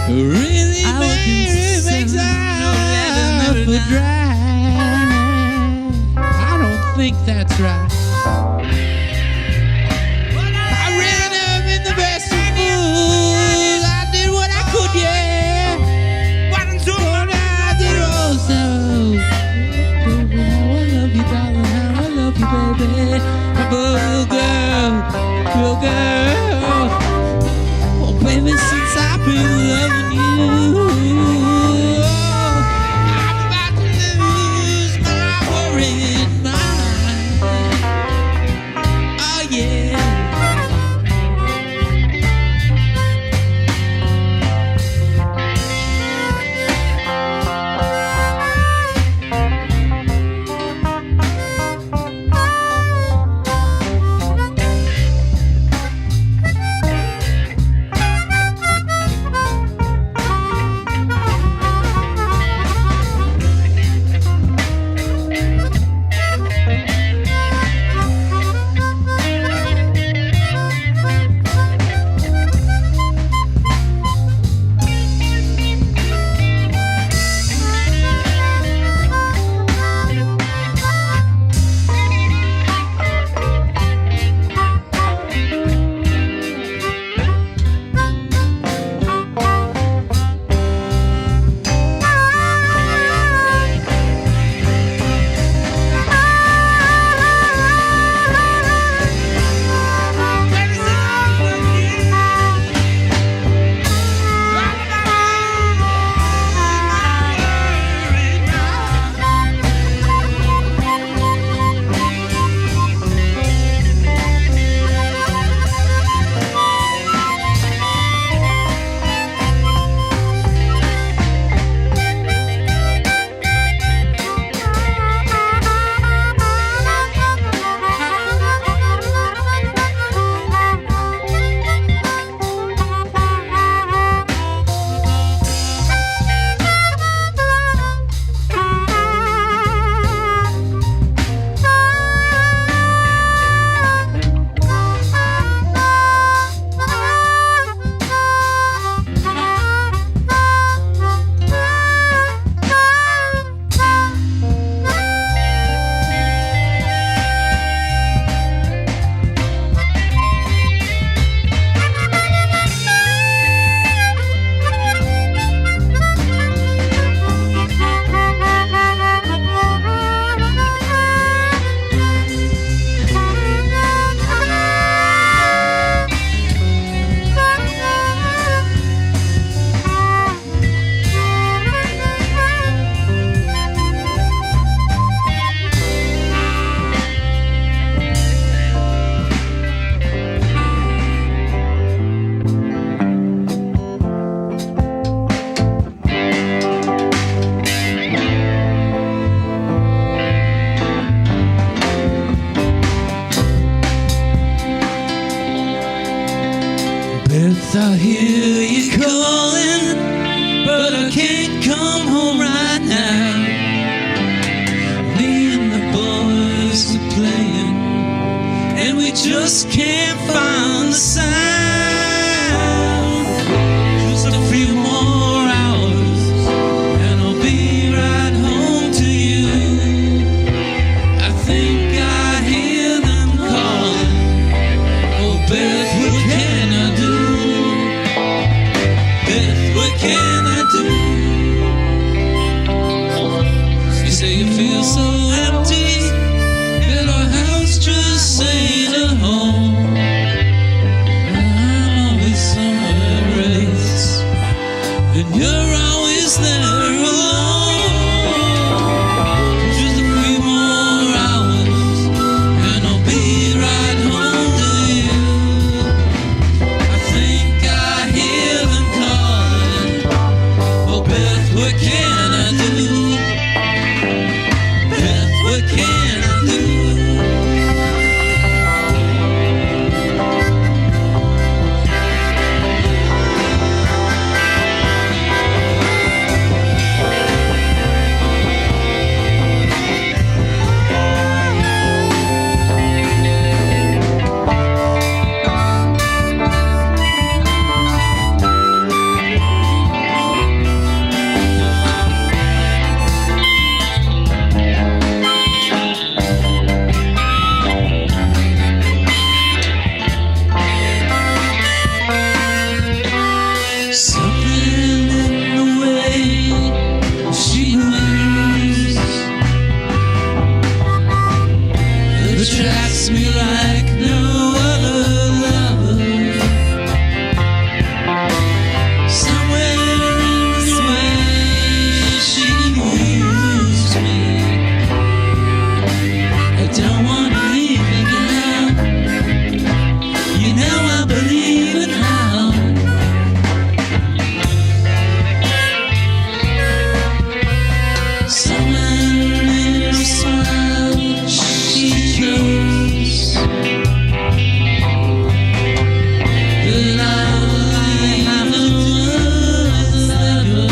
Really, Mary makes out for dry. I don't think that's right. I ran up in the best of fools. I did what I could, yeah. But I did also. Baby, how I love you, darling. How I love you, baby. Real girl. Oh, baby, since I've been loving you, I'm about to lose my worried mind. Oh, yeah. just can't find the sound. Just a few more hours and I'll be right home to you. I think I hear them calling. Oh Beth, what can I do? Beth, what can I do? You say you feel so empty, and our house just ain't a home. I'm always somewhere else, and you're always there alone. Just a few more hours, and I'll be right home to you. I think I hear them calling. Oh Beth, what can I do? Beth, what can I do? Something in the way she moves attracts me like no other lover. Somewhere in the way she moves me, I don't want to leave it now. You know I believe it now. Somewhere in her smile she knows that I'm the worth ever.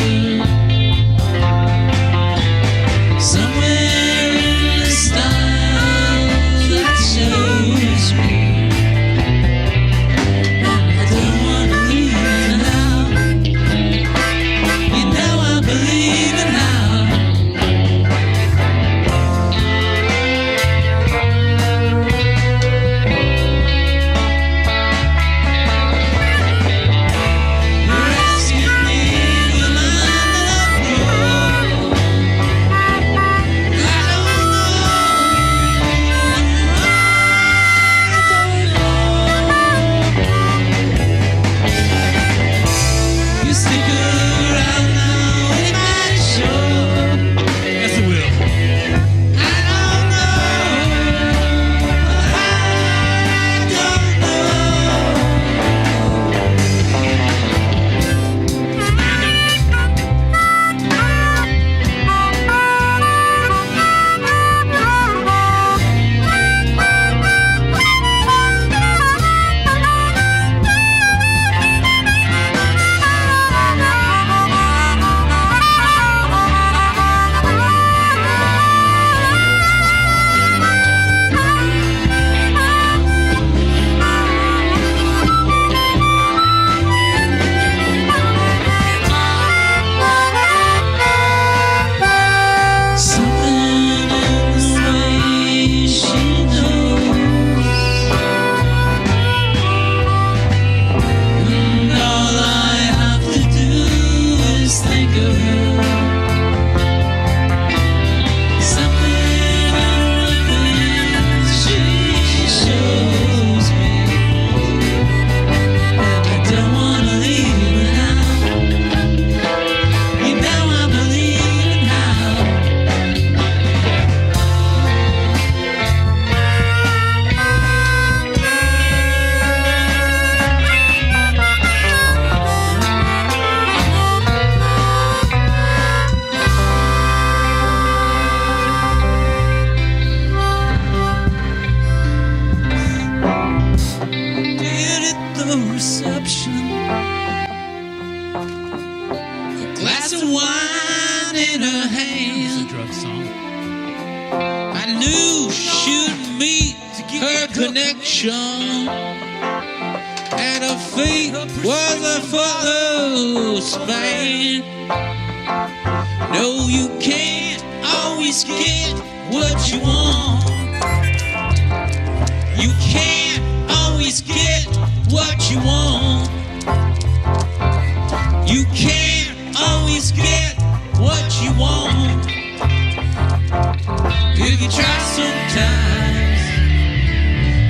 Somewhere in the style that shows me, and I don't want to leave it now. You know I believe it now. You're asking me, will my love grow? I don't know. You stick around now, it might show. Yes, it will. I don't know. Something in the way she knows, and all I have to do is think of her. Something in the things she shows me, and I don't want to leave her now. You know I believe it now. Did at the reception, a glass of wine in her hand. Drug song. I knew she shouldn't meet to her connection, and her feet was a footloose span. No, you can't always get what you want. You can't always get what you want. You can't always get what you want. If you try sometimes,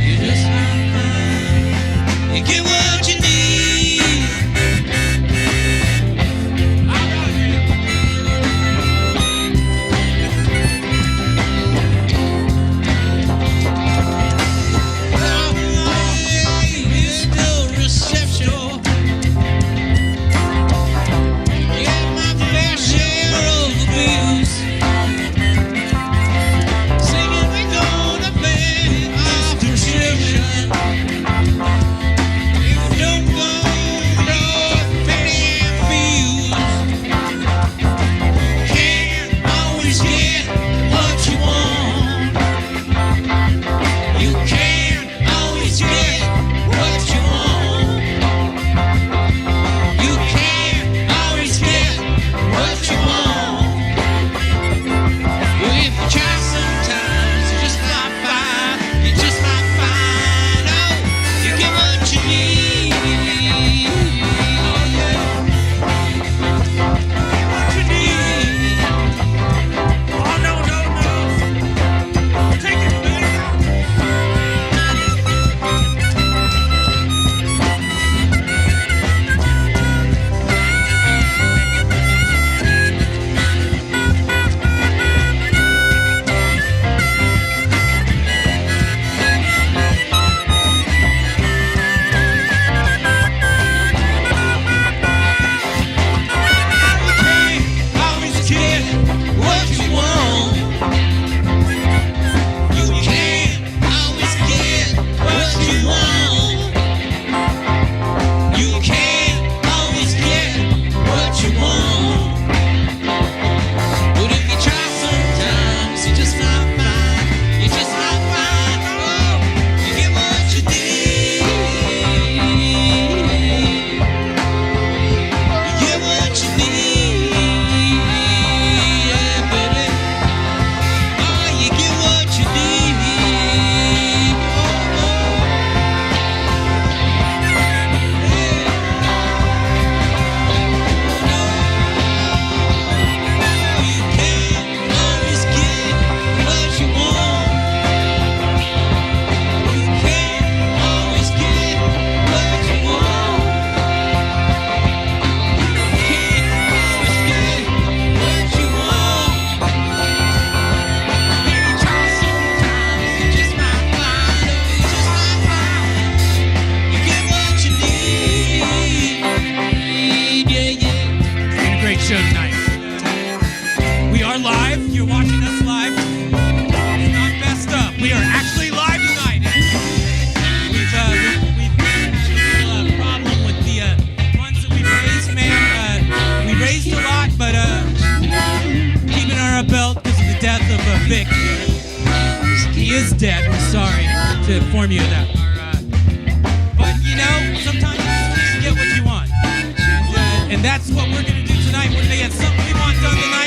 you just might find you get what you need. Vic. He is dead. We're sorry to inform you of that. But you know, sometimes you just can't get what you want. And that's what we're going to do tonight. We're going to get something we want done tonight.